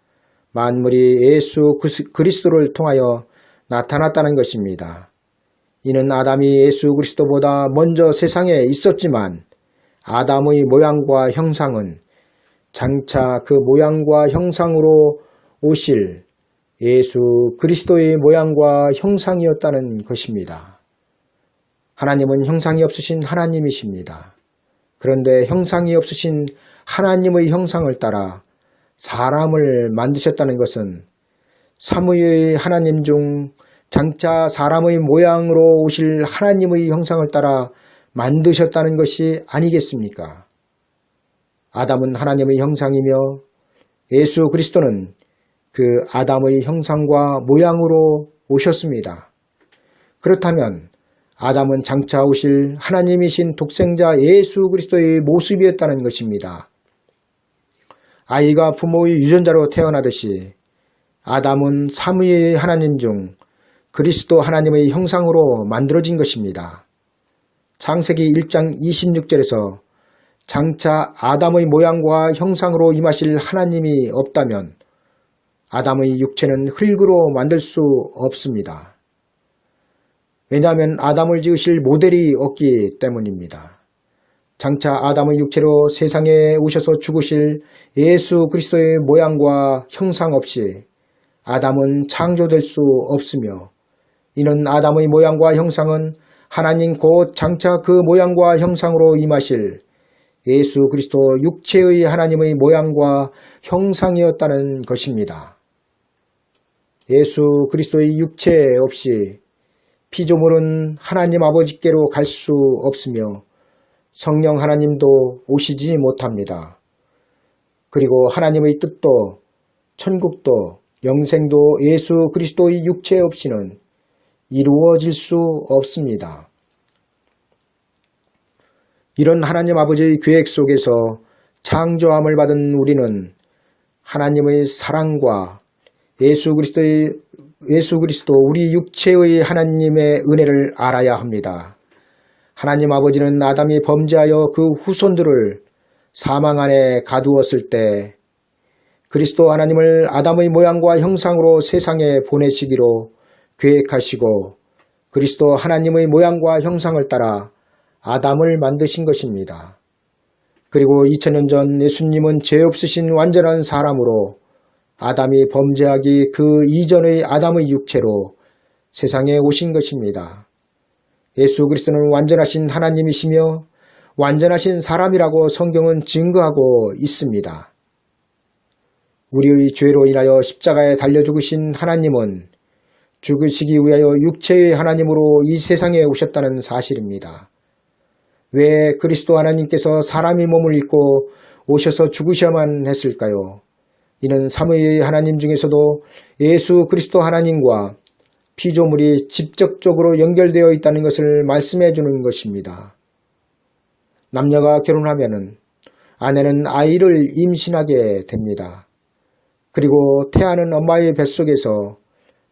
S1: 만물이 예수 그리스도를 통하여 나타났다는 것입니다. 이는 아담이 예수 그리스도보다 먼저 세상에 있었지만 아담의 모양과 형상은 장차 그 모양과 형상으로 오실 예수 그리스도의 모양과 형상이었다는 것입니다. 하나님은 형상이 없으신 하나님이십니다. 그런데 형상이 없으신 하나님의 형상을 따라 사람을 만드셨다는 것은 삼위의 하나님 중 장차 사람의 모양으로 오실 하나님의 형상을 따라 만드셨다는 것이 아니겠습니까? 아담은 하나님의 형상이며 예수 그리스도는 그 아담의 형상과 모양으로 오셨습니다. 그렇다면 아담은 장차 오실 하나님이신 독생자 예수 그리스도의 모습이었다는 것입니다. 아이가 부모의 유전자로 태어나듯이 아담은 삼위의 하나님 중 그리스도 하나님의 형상으로 만들어진 것입니다. 창세기 1장 26절에서 장차 아담의 모양과 형상으로 임하실 하나님이 없다면 아담의 육체는 흙으로 만들 수 없습니다. 왜냐하면 아담을 지으실 모델이 없기 때문입니다. 장차 아담의 육체로 세상에 오셔서 죽으실 예수 그리스도의 모양과 형상 없이 아담은 창조될 수 없으며, 이는 아담의 모양과 형상은 하나님 곧 장차 그 모양과 형상으로 임하실 예수 그리스도 육체의 하나님의 모양과 형상이었다는 것입니다. 예수 그리스도의 육체 없이 피조물은 하나님 아버지께로 갈 수 없으며 성령 하나님도 오시지 못합니다. 그리고 하나님의 뜻도 천국도 영생도 예수 그리스도의 육체 없이는 이루어질 수 없습니다. 이런 하나님 아버지의 계획 속에서 창조함을 받은 우리는 하나님의 사랑과 예수 그리스도 우리 육체의 하나님의 은혜를 알아야 합니다. 하나님 아버지는 아담이 범죄하여 그 후손들을 사망 안에 가두었을 때 그리스도 하나님을 아담의 모양과 형상으로 세상에 보내시기로 계획하시고 그리스도 하나님의 모양과 형상을 따라 아담을 만드신 것입니다. 그리고 2000년 전 예수님은 죄 없으신 완전한 사람으로 아담이 범죄하기 그 이전의 아담의 육체로 세상에 오신 것입니다. 예수 그리스도는 완전하신 하나님이시며 완전하신 사람이라고 성경은 증거하고 있습니다. 우리의 죄로 인하여 십자가에 달려 죽으신 하나님은 죽으시기 위하여 육체의 하나님으로 이 세상에 오셨다는 사실입니다. 왜 그리스도 하나님께서 사람의 몸을 입고 오셔서 죽으셔야만 했을까요? 이는 삼위의 하나님 중에서도 예수 그리스도 하나님과 피조물이 직접적으로 연결되어 있다는 것을 말씀해 주는 것입니다. 남녀가 결혼하면 아내는 아이를 임신하게 됩니다. 그리고 태아는 엄마의 뱃속에서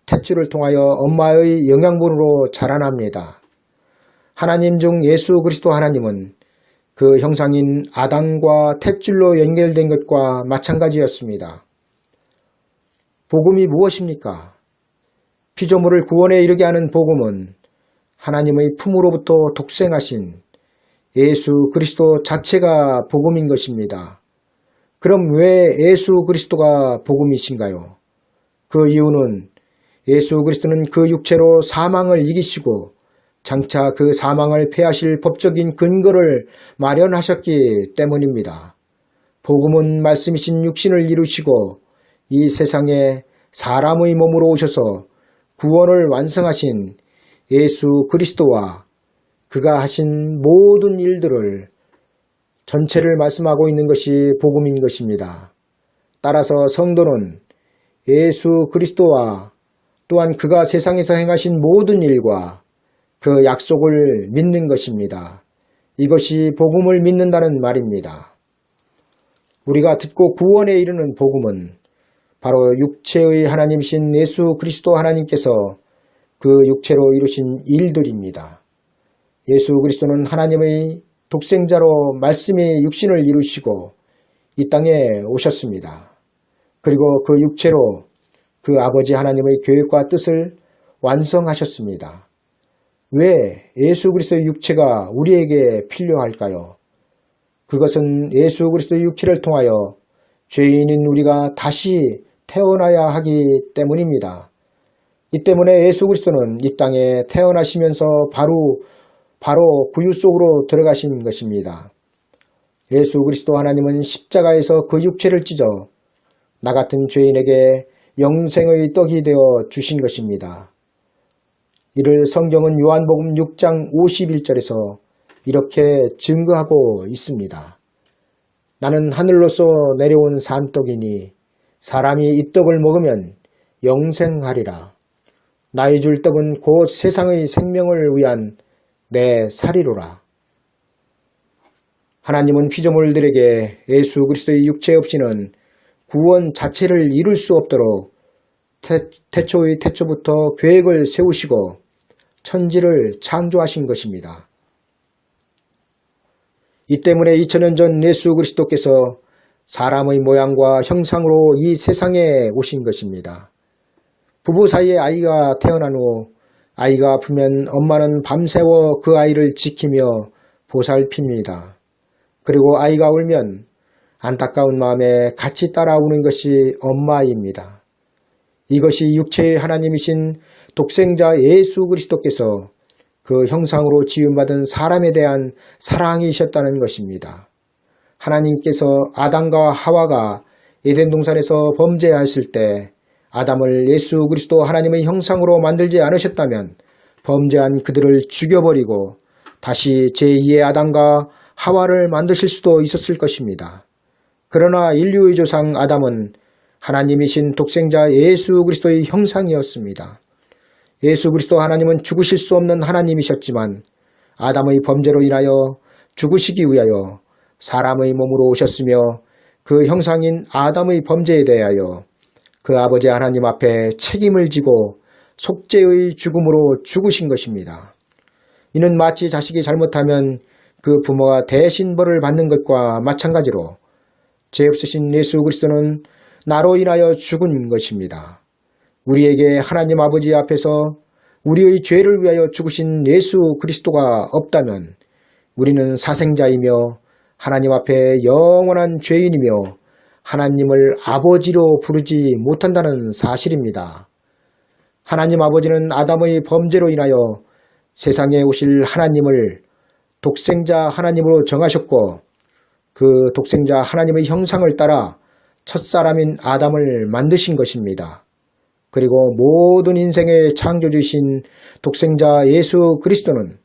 S1: 탯줄을 통하여 엄마의 영양분으로 자라납니다. 하나님 중 예수 그리스도 하나님은 그 형상인 아담과 탯줄로 연결된 것과 마찬가지였습니다. 복음이 무엇입니까? 피조물을 구원에 이르게 하는 복음은 하나님의 품으로부터 독생하신 예수 그리스도 자체가 복음인 것입니다. 그럼 왜 예수 그리스도가 복음이신가요? 그 이유는 예수 그리스도는 그 육체로 사망을 이기시고 장차 그 사망을 패하실 법적인 근거를 마련하셨기 때문입니다. 복음은 말씀이신 육신을 이루시고 이 세상에 사람의 몸으로 오셔서 구원을 완성하신 예수 그리스도와 그가 하신 모든 일들을 전체를 말씀하고 있는 것이 복음인 것입니다. 따라서 성도는 예수 그리스도와 또한 그가 세상에서 행하신 모든 일과 그 약속을 믿는 것입니다. 이것이 복음을 믿는다는 말입니다. 우리가 듣고 구원에 이르는 복음은 바로 육체의 하나님이신 예수 그리스도 하나님께서 그 육체로 이루신 일들입니다. 예수 그리스도는 하나님의 독생자로 말씀의 육신을 이루시고 이 땅에 오셨습니다. 그리고 그 육체로 그 아버지 하나님의 계획과 뜻을 완성하셨습니다. 왜 예수 그리스도의 육체가 우리에게 필요할까요? 그것은 예수 그리스도의 육체를 통하여 죄인인 우리가 다시 태어나야 하기 때문입니다. 이 때문에 예수 그리스도는 이 땅에 태어나시면서 바로 구유 속으로 들어가신 것입니다. 예수 그리스도 하나님은 십자가에서 그 육체를 찢어 나 같은 죄인에게 영생의 떡이 되어 주신 것입니다. 이를 성경은 요한복음 6장 51절에서 이렇게 증거하고 있습니다. 나는 하늘로서 내려온 산떡이니 사람이 이 떡을 먹으면 영생하리라. 나의 줄 떡은 곧 세상의 생명을 위한 내 살이로라. 하나님은 피조물들에게 예수 그리스도의 육체 없이는 구원 자체를 이룰 수 없도록 태초의 태초부터 계획을 세우시고 천지를 창조하신 것입니다. 이 때문에 2000년 전 예수 그리스도께서 사람의 모양과 형상으로 이 세상에 오신 것입니다. 부부 사이에 아이가 태어난 후 아이가 아프면 엄마는 밤새워 그 아이를 지키며 보살핍니다. 그리고 아이가 울면 안타까운 마음에 같이 따라오는 것이 엄마입니다. 이것이 육체의 하나님이신 독생자 예수 그리스도께서 그 형상으로 지음받은 사람에 대한 사랑이셨다는 것입니다. 하나님께서 아담과 하와가 에덴 동산에서 범죄하였을 때 아담을 예수 그리스도 하나님의 형상으로 만들지 않으셨다면 범죄한 그들을 죽여버리고 다시 제2의 아담과 하와를 만드실 수도 있었을 것입니다. 그러나 인류의 조상 아담은 하나님이신 독생자 예수 그리스도의 형상이었습니다. 예수 그리스도 하나님은 죽으실 수 없는 하나님이셨지만 아담의 범죄로 인하여 죽으시기 위하여 사람의 몸으로 오셨으며 그 형상인 아담의 범죄에 대하여 그 아버지 하나님 앞에 책임을 지고 속죄의 죽음으로 죽으신 것입니다. 이는 마치 자식이 잘못하면 그 부모가 대신 벌을 받는 것과 마찬가지로 죄 없으신 예수 그리스도는 나로 인하여 죽은 것입니다. 우리에게 하나님 아버지 앞에서 우리의 죄를 위하여 죽으신 예수 그리스도가 없다면 우리는 사생자이며 하나님 앞에 영원한 죄인이며 하나님을 아버지로 부르지 못한다는 사실입니다. 하나님 아버지는 아담의 범죄로 인하여 세상에 오실 하나님을 독생자 하나님으로 정하셨고 그 독생자 하나님의 형상을 따라 첫사람인 아담을 만드신 것입니다. 그리고 모든 인생의 창조주이신 독생자 예수 그리스도는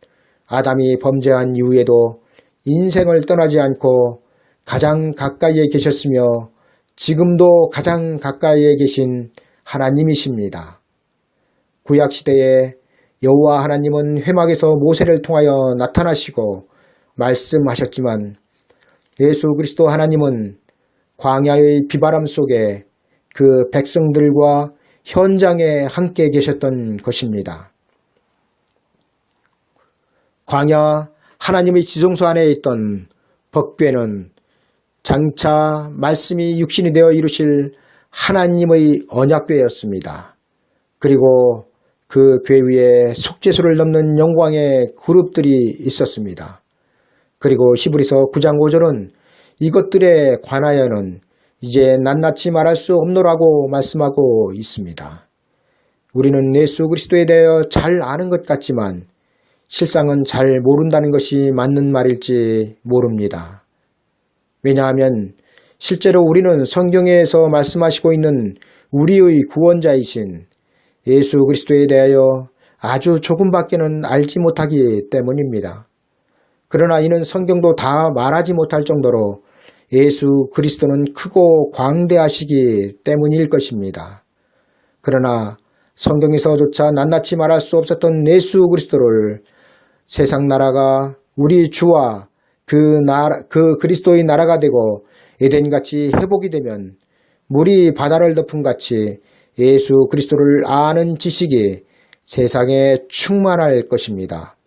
S1: 아담이 범죄한 이후에도 인생을 떠나지 않고 가장 가까이에 계셨으며 지금도 가장 가까이에 계신 하나님이십니다. 구약시대에 여호와 하나님은 회막에서 모세를 통하여 나타나시고 말씀하셨지만 예수 그리스도 하나님은 광야의 비바람 속에 그 백성들과 현장에 함께 계셨던 것입니다. 광야 하나님의 지성소 안에 있던 법궤는 장차 말씀이 육신이 되어 이루실 하나님의 언약궤였습니다. 그리고 그 궤 위에 속죄소를 넘는 영광의 그룹들이 있었습니다. 그리고 히브리서 9장 5절은 이것들에 관하여는 이제 낱낱이 말할 수 없노라고 말씀하고 있습니다. 우리는 예수 그리스도에 대하여 잘 아는 것 같지만 실상은 잘 모른다는 것이 맞는 말일지 모릅니다. 왜냐하면 실제로 우리는 성경에서 말씀하시고 있는 우리의 구원자이신 예수 그리스도에 대하여 아주 조금밖에는 알지 못하기 때문입니다. 그러나 이는 성경도 다 말하지 못할 정도로 예수 그리스도는 크고 광대하시기 때문일 것입니다. 그러나 성경에서조차 낱낱이 말할 수 없었던 예수 그리스도를 세상 나라가 우리 주와 그 그리스도의 나라가 되고 에덴같이 회복이 되면 물이 바다를 덮은 같이 예수 그리스도를 아는 지식이 세상에 충만할 것입니다.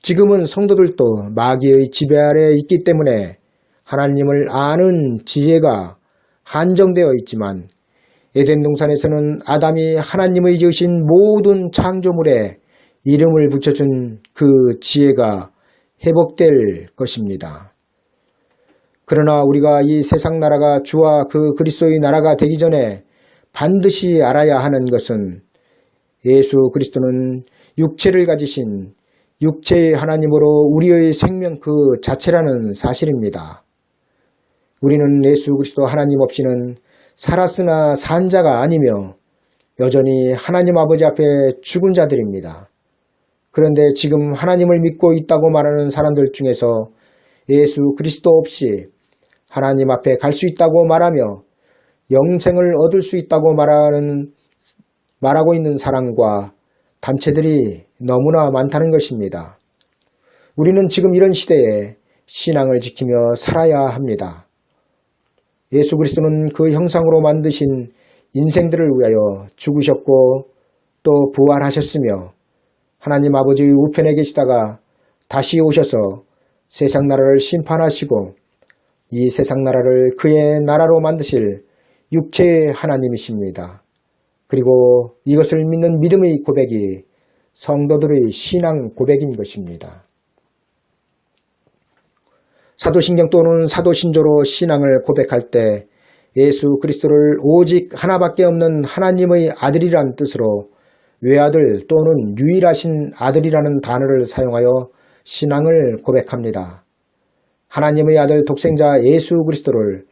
S1: 지금은 성도들도 마귀의 지배 아래 있기 때문에 하나님을 아는 지혜가 한정되어 있지만 에덴 동산에서는 아담이 하나님의 지으신 모든 창조물에 이름을 붙여준 그 지혜가 회복될 것입니다. 그러나 우리가 이 세상 나라가 주와 그 그리스도의 나라가 되기 전에 반드시 알아야 하는 것은 예수 그리스도는 육체를 가지신 육체의 하나님으로 우리의 생명 그 자체라는 사실입니다. 우리는 예수 그리스도 하나님 없이는 살았으나 산 자가 아니며 여전히 하나님 아버지 앞에 죽은 자들입니다. 그런데 지금 하나님을 믿고 있다고 말하는 사람들 중에서 예수 그리스도 없이 하나님 앞에 갈 수 있다고 말하며 영생을 얻을 수 있다고 말하고 있는 사람과 단체들이 너무나 많다는 것입니다. 우리는 지금 이런 시대에 신앙을 지키며 살아야 합니다. 예수 그리스도는 그 형상으로 만드신 인생들을 위하여 죽으셨고 또 부활하셨으며 하나님 아버지의 우편에 계시다가 다시 오셔서 세상 나라를 심판하시고 이 세상 나라를 그의 나라로 만드실 육체의 하나님이십니다. 그리고 이것을 믿는 믿음의 고백이 성도들의 신앙 고백인 것입니다. 사도신경 또는 사도신조로 신앙을 고백할 때 예수 그리스도를 오직 하나밖에 없는 하나님의 아들이란 뜻으로 외아들 또는 유일하신 아들이라는 단어를 사용하여 신앙을 고백합니다. 하나님의 아들 독생자 예수 그리스도를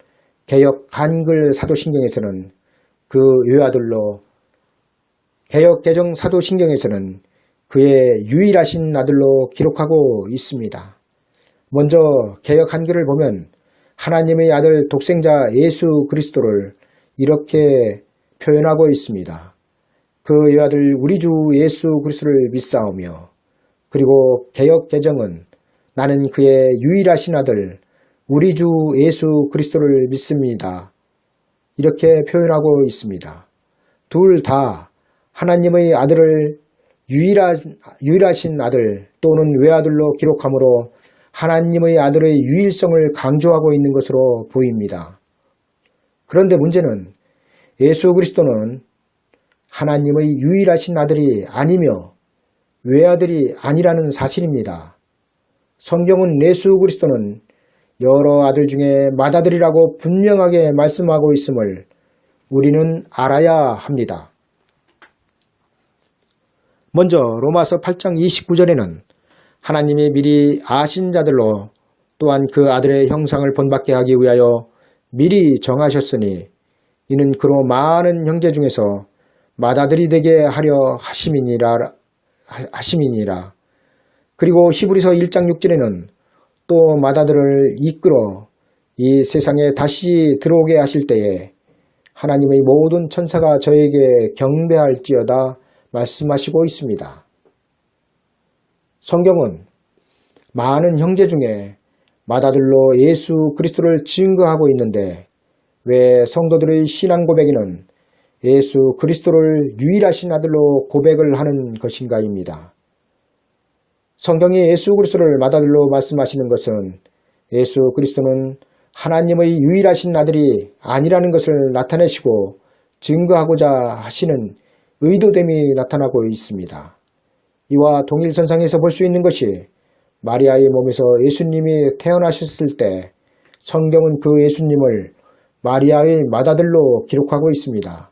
S1: 개역 한글 사도신경에서는 그 외아들로, 개역 개정 사도신경에서는 그의 유일하신 아들로 기록하고 있습니다. 먼저 개역 한글을 보면 하나님의 아들 독생자 예수 그리스도를 이렇게 표현하고 있습니다. 그 외아들 우리 주 예수 그리스도를 믿사오며, 그리고 개역 개정은 나는 그의 유일하신 아들 우리 주 예수 그리스도를 믿습니다. 이렇게 표현하고 있습니다. 둘 다 하나님의 아들을 유일하신 아들 또는 외아들로 기록하므로 하나님의 아들의 유일성을 강조하고 있는 것으로 보입니다. 그런데 문제는 예수 그리스도는 하나님의 유일하신 아들이 아니며 외아들이 아니라는 사실입니다. 성경은 예수 그리스도는 여러 아들 중에 맏아들이라고 분명하게 말씀하고 있음을 우리는 알아야 합니다. 먼저 로마서 8장 29절에는 하나님이 미리 아신 자들로 또한 그 아들의 형상을 본받게 하기 위하여 미리 정하셨으니 이는 그로 많은 형제 중에서 맏아들이 되게 하려 하심이니라. 그리고 히브리서 1장 6절에는 또 맏아들을 이끌어 이 세상에 다시 들어오게 하실 때에 하나님의 모든 천사가 저에게 경배할지어다 말씀하시고 있습니다. 성경은 많은 형제 중에 맏아들로 예수 그리스도를 증거하고 있는데 왜 성도들의 신앙 고백에는 예수 그리스도를 유일하신 아들로 고백을 하는 것인가입니다. 성경이 예수 그리스도를 맏아들로 말씀하시는 것은 예수 그리스도는 하나님의 유일하신 아들이 아니라는 것을 나타내시고 증거하고자 하시는 의도됨이 나타나고 있습니다. 이와 동일선상에서 볼 수 있는 것이 마리아의 몸에서 예수님이 태어나셨을 때 성경은 그 예수님을 마리아의 맏아들로 기록하고 있습니다.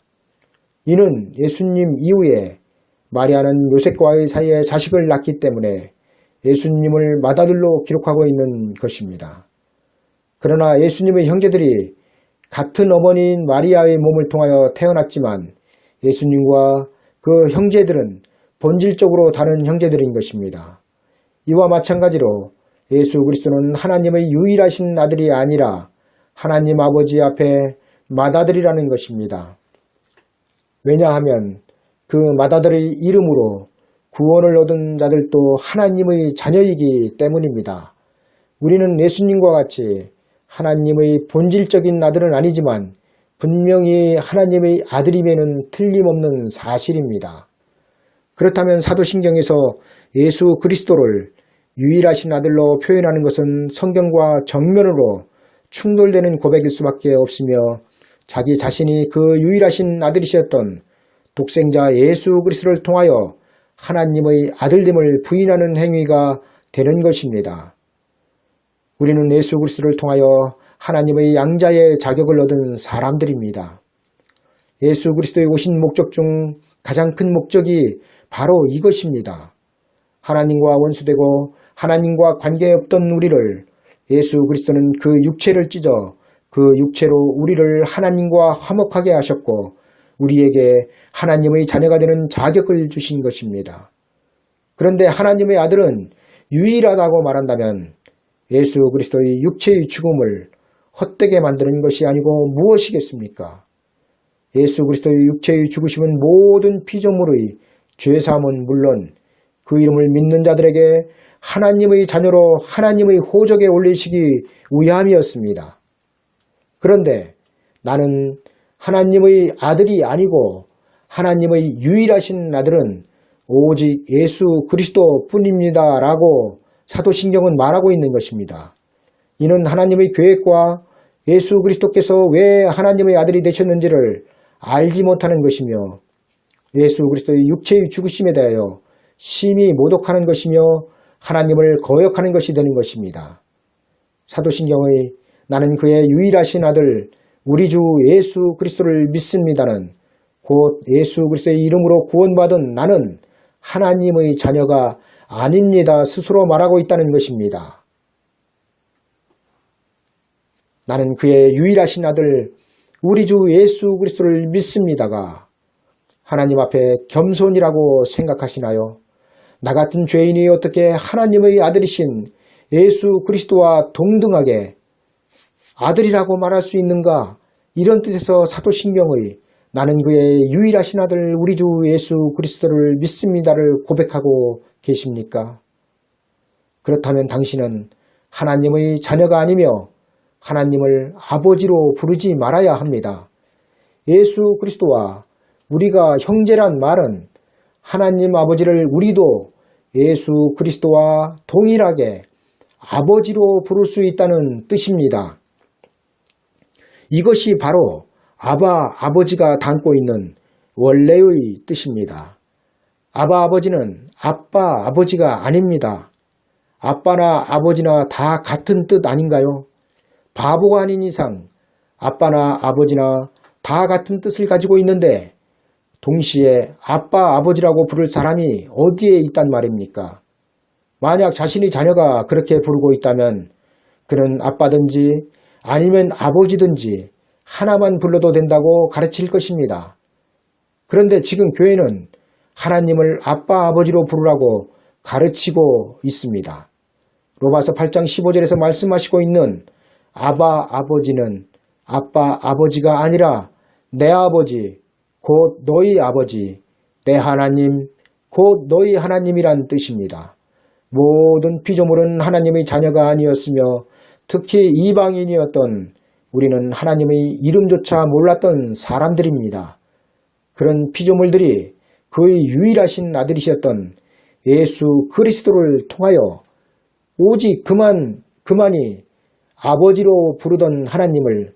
S1: 이는 예수님 이후에 마리아는 요셉과의 사이에 자식을 낳기 때문에 예수님을 맏아들로 기록하고 있는 것입니다. 그러나 예수님의 형제들이 같은 어머니인 마리아의 몸을 통하여 태어났지만 예수님과 그 형제들은 본질적으로 다른 형제들인 것입니다. 이와 마찬가지로 예수 그리스도는 하나님의 유일하신 아들이 아니라 하나님 아버지 앞에 맏아들이라는 것입니다. 왜냐하면 그 맏아들의 이름으로 구원을 얻은 자들도 하나님의 자녀이기 때문입니다. 우리는 예수님과 같이 하나님의 본질적인 아들은 아니지만 분명히 하나님의 아들임에는 틀림없는 사실입니다. 그렇다면 사도신경에서 예수 그리스도를 유일하신 아들로 표현하는 것은 성경과 정면으로 충돌되는 고백일 수밖에 없으며 자기 자신이 그 유일하신 아들이셨던 독생자 예수 그리스도를 통하여 하나님의 아들됨을 부인하는 행위가 되는 것입니다. 우리는 예수 그리스도를 통하여 하나님의 양자의 자격을 얻은 사람들입니다. 예수 그리스도에 오신 목적 중 가장 큰 목적이 바로 이것입니다. 하나님과 원수되고 하나님과 관계없던 우리를 예수 그리스도는 그 육체를 찢어 그 육체로 우리를 하나님과 화목하게 하셨고 우리에게 하나님의 자녀가 되는 자격을 주신 것입니다. 그런데 하나님의 아들은 유일하다고 말한다면 예수 그리스도의 육체의 죽음을 헛되게 만드는 것이 아니고 무엇이겠습니까? 예수 그리스도의 육체의 죽으심은 모든 피조물의 죄사함은 물론 그 이름을 믿는 자들에게 하나님의 자녀로 하나님의 호적에 올리시기 위함이었습니다. 그런데 나는 하나님의 아들이 아니고 하나님의 유일하신 아들은 오직 예수 그리스도 뿐입니다 라고 사도신경은 말하고 있는 것입니다. 이는 하나님의 계획과 예수 그리스도께서 왜 하나님의 아들이 되셨는지를 알지 못하는 것이며 예수 그리스도의 육체의 죽으심에 대하여 심히 모독하는 것이며 하나님을 거역하는 것이 되는 것입니다. 사도신경의 나는 그의 유일하신 아들 우리 주 예수 그리스도를 믿습니다는 곧 예수 그리스도의 이름으로 구원받은 나는 하나님의 자녀가 아닙니다 스스로 말하고 있다는 것입니다. 나는 그의 유일하신 아들 우리 주 예수 그리스도를 믿습니다가 하나님 앞에 겸손이라고 생각하시나요? 나 같은 죄인이 어떻게 하나님의 아들이신 예수 그리스도와 동등하게 아들이라고 말할 수 있는가? 이런 뜻에서 사도신경의 나는 그의 유일하신 아들 우리 주 예수 그리스도를 믿습니다를 고백하고 계십니까? 그렇다면 당신은 하나님의 자녀가 아니며 하나님을 아버지로 부르지 말아야 합니다. 예수 그리스도와 우리가 형제란 말은 하나님 아버지를 우리도 예수 그리스도와 동일하게 아버지로 부를 수 있다는 뜻입니다. 이것이 바로 아버지가 담고 있는 원래의 뜻입니다. 아버지는 아버지가 아닙니다. 아빠나 아버지나 다 같은 뜻 아닌가요? 바보가 아닌 이상 아빠나 아버지나 다 같은 뜻을 가지고 있는데 동시에 아버지라고 부를 사람이 어디에 있단 말입니까? 만약 자신의 자녀가 그렇게 부르고 있다면 그는 아빠든지 아니면 아버지든지 하나만 불러도 된다고 가르칠 것입니다. 그런데 지금 교회는 하나님을 아버지로 부르라고 가르치고 있습니다. 로마서 8장 15절에서 말씀하시고 있는 아버지는 아버지가 아니라 내 아버지 곧 너희 아버지 내 하나님 곧 너희 하나님이란 뜻입니다. 모든 피조물은 하나님의 자녀가 아니었으며 특히 이방인이었던 우리는 하나님의 이름조차 몰랐던 사람들입니다. 그런 피조물들이 그의 유일하신 아들이셨던 예수 그리스도를 통하여 오직 그만이 아버지로 부르던 하나님을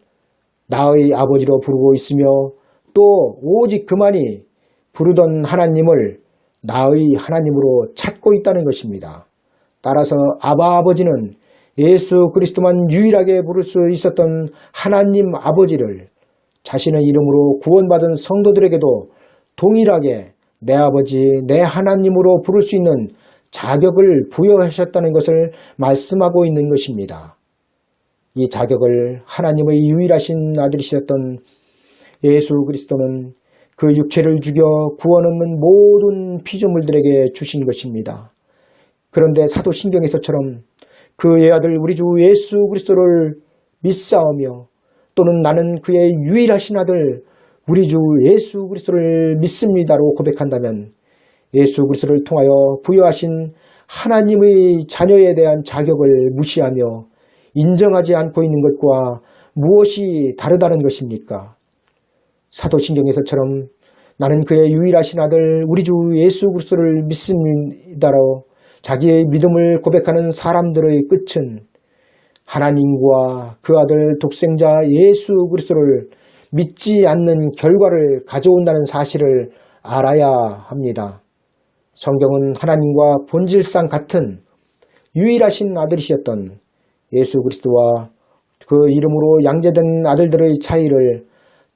S1: 나의 아버지로 부르고 있으며 또 오직 그만이 부르던 하나님을 나의 하나님으로 찾고 있다는 것입니다. 따라서 아버지는 예수 그리스도만 유일하게 부를 수 있었던 하나님 아버지를 자신의 이름으로 구원받은 성도들에게도 동일하게 내 아버지, 내 하나님으로 부를 수 있는 자격을 부여하셨다는 것을 말씀하고 있는 것입니다. 이 자격을 하나님의 유일하신 아들이셨던 예수 그리스도는 그 육체를 죽여 구원 얻는 모든 피조물들에게 주신 것입니다. 그런데 사도신경에서처럼 그의 아들 우리 주 예수 그리스도를 믿사오며 또는 나는 그의 유일하신 아들 우리 주 예수 그리스도를 믿습니다로 고백한다면 예수 그리스도를 통하여 부여하신 하나님의 자녀에 대한 자격을 무시하며 인정하지 않고 있는 것과 무엇이 다르다는 것입니까? 사도신경에서처럼 나는 그의 유일하신 아들 우리 주 예수 그리스도를 믿습니다로 자기의 믿음을 고백하는 사람들의 끝은 하나님과 그 아들 독생자 예수 그리스도를 믿지 않는 결과를 가져온다는 사실을 알아야 합니다. 성경은 하나님과 본질상 같은 유일하신 아들이셨던 예수 그리스도와 그 이름으로 양제된 아들들의 차이를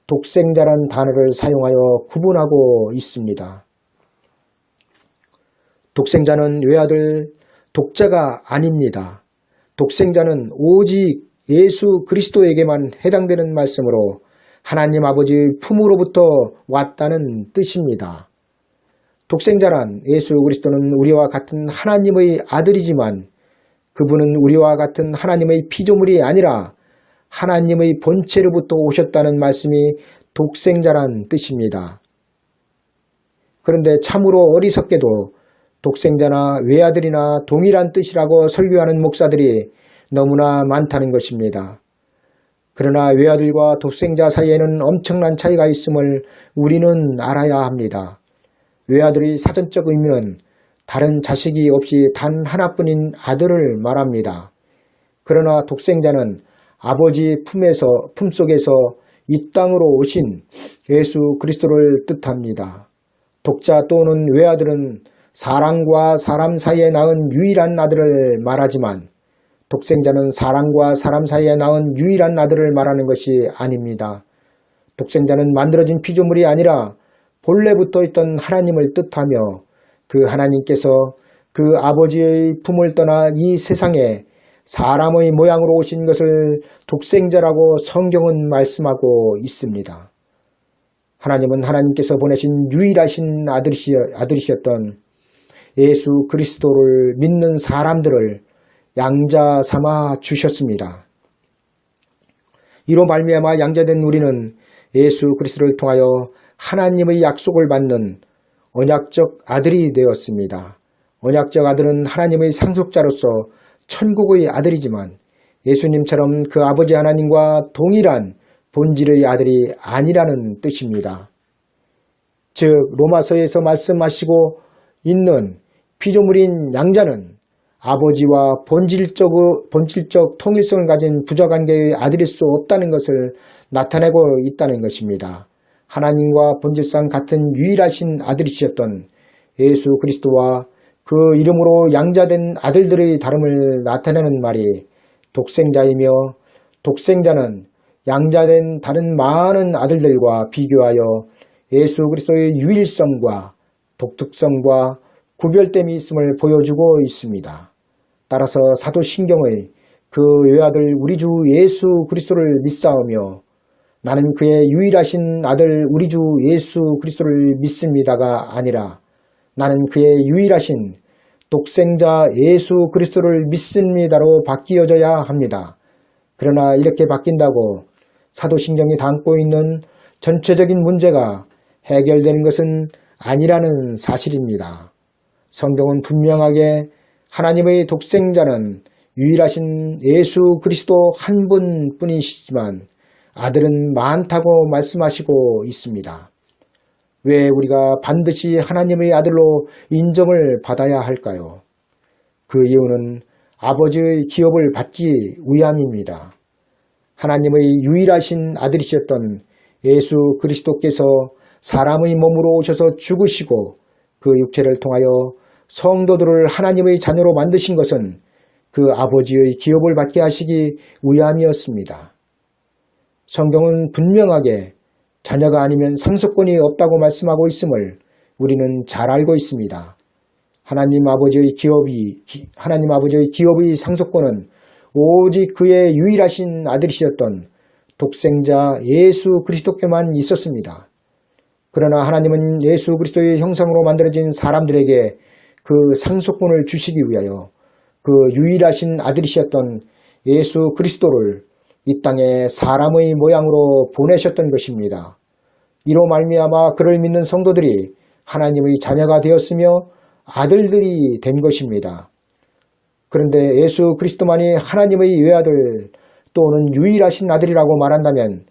S1: 독생자란 단어를 사용하여 구분하고 있습니다. 독생자는 외아들, 독자가 아닙니다. 독생자는 오직 예수 그리스도에게만 해당되는 말씀으로 하나님 아버지의 품으로부터 왔다는 뜻입니다. 독생자란 예수 그리스도는 우리와 같은 하나님의 아들이지만 그분은 우리와 같은 하나님의 피조물이 아니라 하나님의 본체로부터 오셨다는 말씀이 독생자란 뜻입니다. 그런데 참으로 어리석게도 독생자나 외아들이나 동일한 뜻이라고 설교하는 목사들이 너무나 많다는 것입니다. 그러나 외아들과 독생자 사이에는 엄청난 차이가 있음을 우리는 알아야 합니다. 외아들의 사전적 의미는 다른 자식이 없이 단 하나뿐인 아들을 말합니다. 그러나 독생자는 아버지 품속에서 이 땅으로 오신 예수 그리스도를 뜻합니다. 독자 또는 외아들은 사람과 사람 사이에 낳은 유일한 아들을 말하지만 독생자는 사람과 사람 사이에 낳은 유일한 아들을 말하는 것이 아닙니다. 독생자는 만들어진 피조물이 아니라 본래부터 있던 하나님을 뜻하며 그 하나님께서 그 아버지의 품을 떠나 이 세상에 사람의 모양으로 오신 것을 독생자라고 성경은 말씀하고 있습니다. 하나님은 하나님께서 보내신 유일하신 아들이셨던 예수 그리스도를 믿는 사람들을 양자 삼아 주셨습니다. 이로 말미암아 양자된 우리는 예수 그리스도를 통하여 하나님의 약속을 받는 언약적 아들이 되었습니다. 언약적 아들은 하나님의 상속자로서 천국의 아들이지만 예수님처럼 그 아버지 하나님과 동일한 본질의 아들이 아니라는 뜻입니다. 즉 로마서에서 말씀하시고 있는 피조물인 양자는 아버지와 본질적 통일성을 가진 부자관계의 아들일 수 없다는 것을 나타내고 있다는 것입니다. 하나님과 본질상 같은 유일하신 아들이셨던 예수 그리스도와 그 이름으로 양자된 아들들의 다름을 나타내는 말이 독생자이며 독생자는 양자된 다른 많은 아들들과 비교하여 예수 그리스도의 유일성과 독특성과 구별됨이 있음을 보여주고 있습니다. 따라서 사도신경의 그 외아들 우리 주 예수 그리스도를 믿사오며 나는 그의 유일하신 아들 우리 주 예수 그리스도를 믿습니다가 아니라 나는 그의 유일하신 독생자 예수 그리스도를 믿습니다로 바뀌어져야 합니다. 그러나 이렇게 바뀐다고 사도신경이 담고 있는 전체적인 문제가 해결되는 것은 아니라는 사실입니다. 성경은 분명하게 하나님의 독생자는 유일하신 예수 그리스도 한 분뿐이시지만 아들은 많다고 말씀하시고 있습니다. 왜 우리가 반드시 하나님의 아들로 인정을 받아야 할까요? 그 이유는 아버지의 기업을 받기 위함입니다. 하나님의 유일하신 아들이셨던 예수 그리스도께서 사람의 몸으로 오셔서 죽으시고 그 육체를 통하여 성도들을 하나님의 자녀로 만드신 것은 그 아버지의 기업을 받게 하시기 위함이었습니다. 성경은 분명하게 자녀가 아니면 상속권이 없다고 말씀하고 있음을 우리는 잘 알고 있습니다. 하나님 아버지의 기업의 상속권은 오직 그의 유일하신 아들이셨던 독생자 예수 그리스도께만 있었습니다. 그러나 하나님은 예수 그리스도의 형상으로 만들어진 사람들에게 그 상속권을 주시기 위하여 그 유일하신 아들이셨던 예수 그리스도를 이 땅에 사람의 모양으로 보내셨던 것입니다. 이로 말미암아 그를 믿는 성도들이 하나님의 자녀가 되었으며 아들들이 된 것입니다. 그런데 예수 그리스도만이 하나님의 외아들 또는 유일하신 아들이라고 말한다면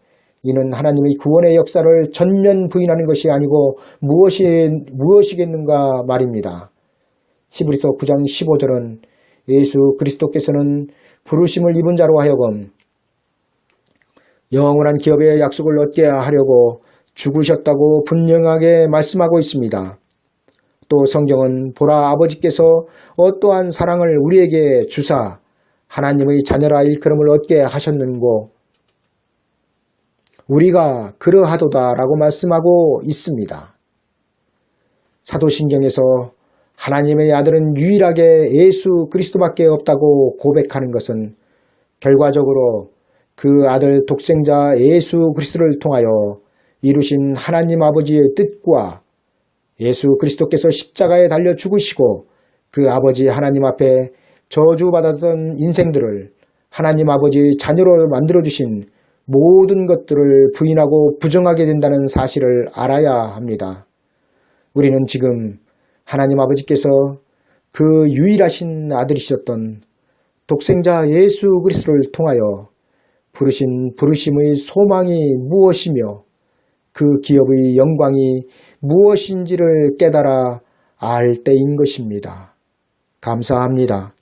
S1: 이는 하나님의 구원의 역사를 전면 부인하는 것이 아니고 무엇이겠는가 말입니다. 히브리서 9장 15절은 예수 그리스도께서는 부르심을 입은 자로 하여금 영원한 기업의 약속을 얻게 하려고 죽으셨다고 분명하게 말씀하고 있습니다. 또 성경은 보라 아버지께서 어떠한 사랑을 우리에게 주사 하나님의 자녀라 일컬음을 얻게 하셨는고 우리가 그러하도다 라고 말씀하고 있습니다. 사도신경에서 하나님의 아들은 유일하게 예수 그리스도밖에 없다고 고백하는 것은 결과적으로 그 아들 독생자 예수 그리스도를 통하여 이루신 하나님 아버지의 뜻과 예수 그리스도께서 십자가에 달려 죽으시고 그 아버지 하나님 앞에 저주받았던 인생들을 하나님 아버지의 자녀로 만들어주신 모든 것들을 부인하고 부정하게 된다는 사실을 알아야 합니다. 우리는 지금 하나님 아버지께서 그 유일하신 아들이셨던 독생자 예수 그리스도를 통하여 부르신 부르심의 소망이 무엇이며 그 기업의 영광이 무엇인지를 깨달아 알 때인 것입니다. 감사합니다.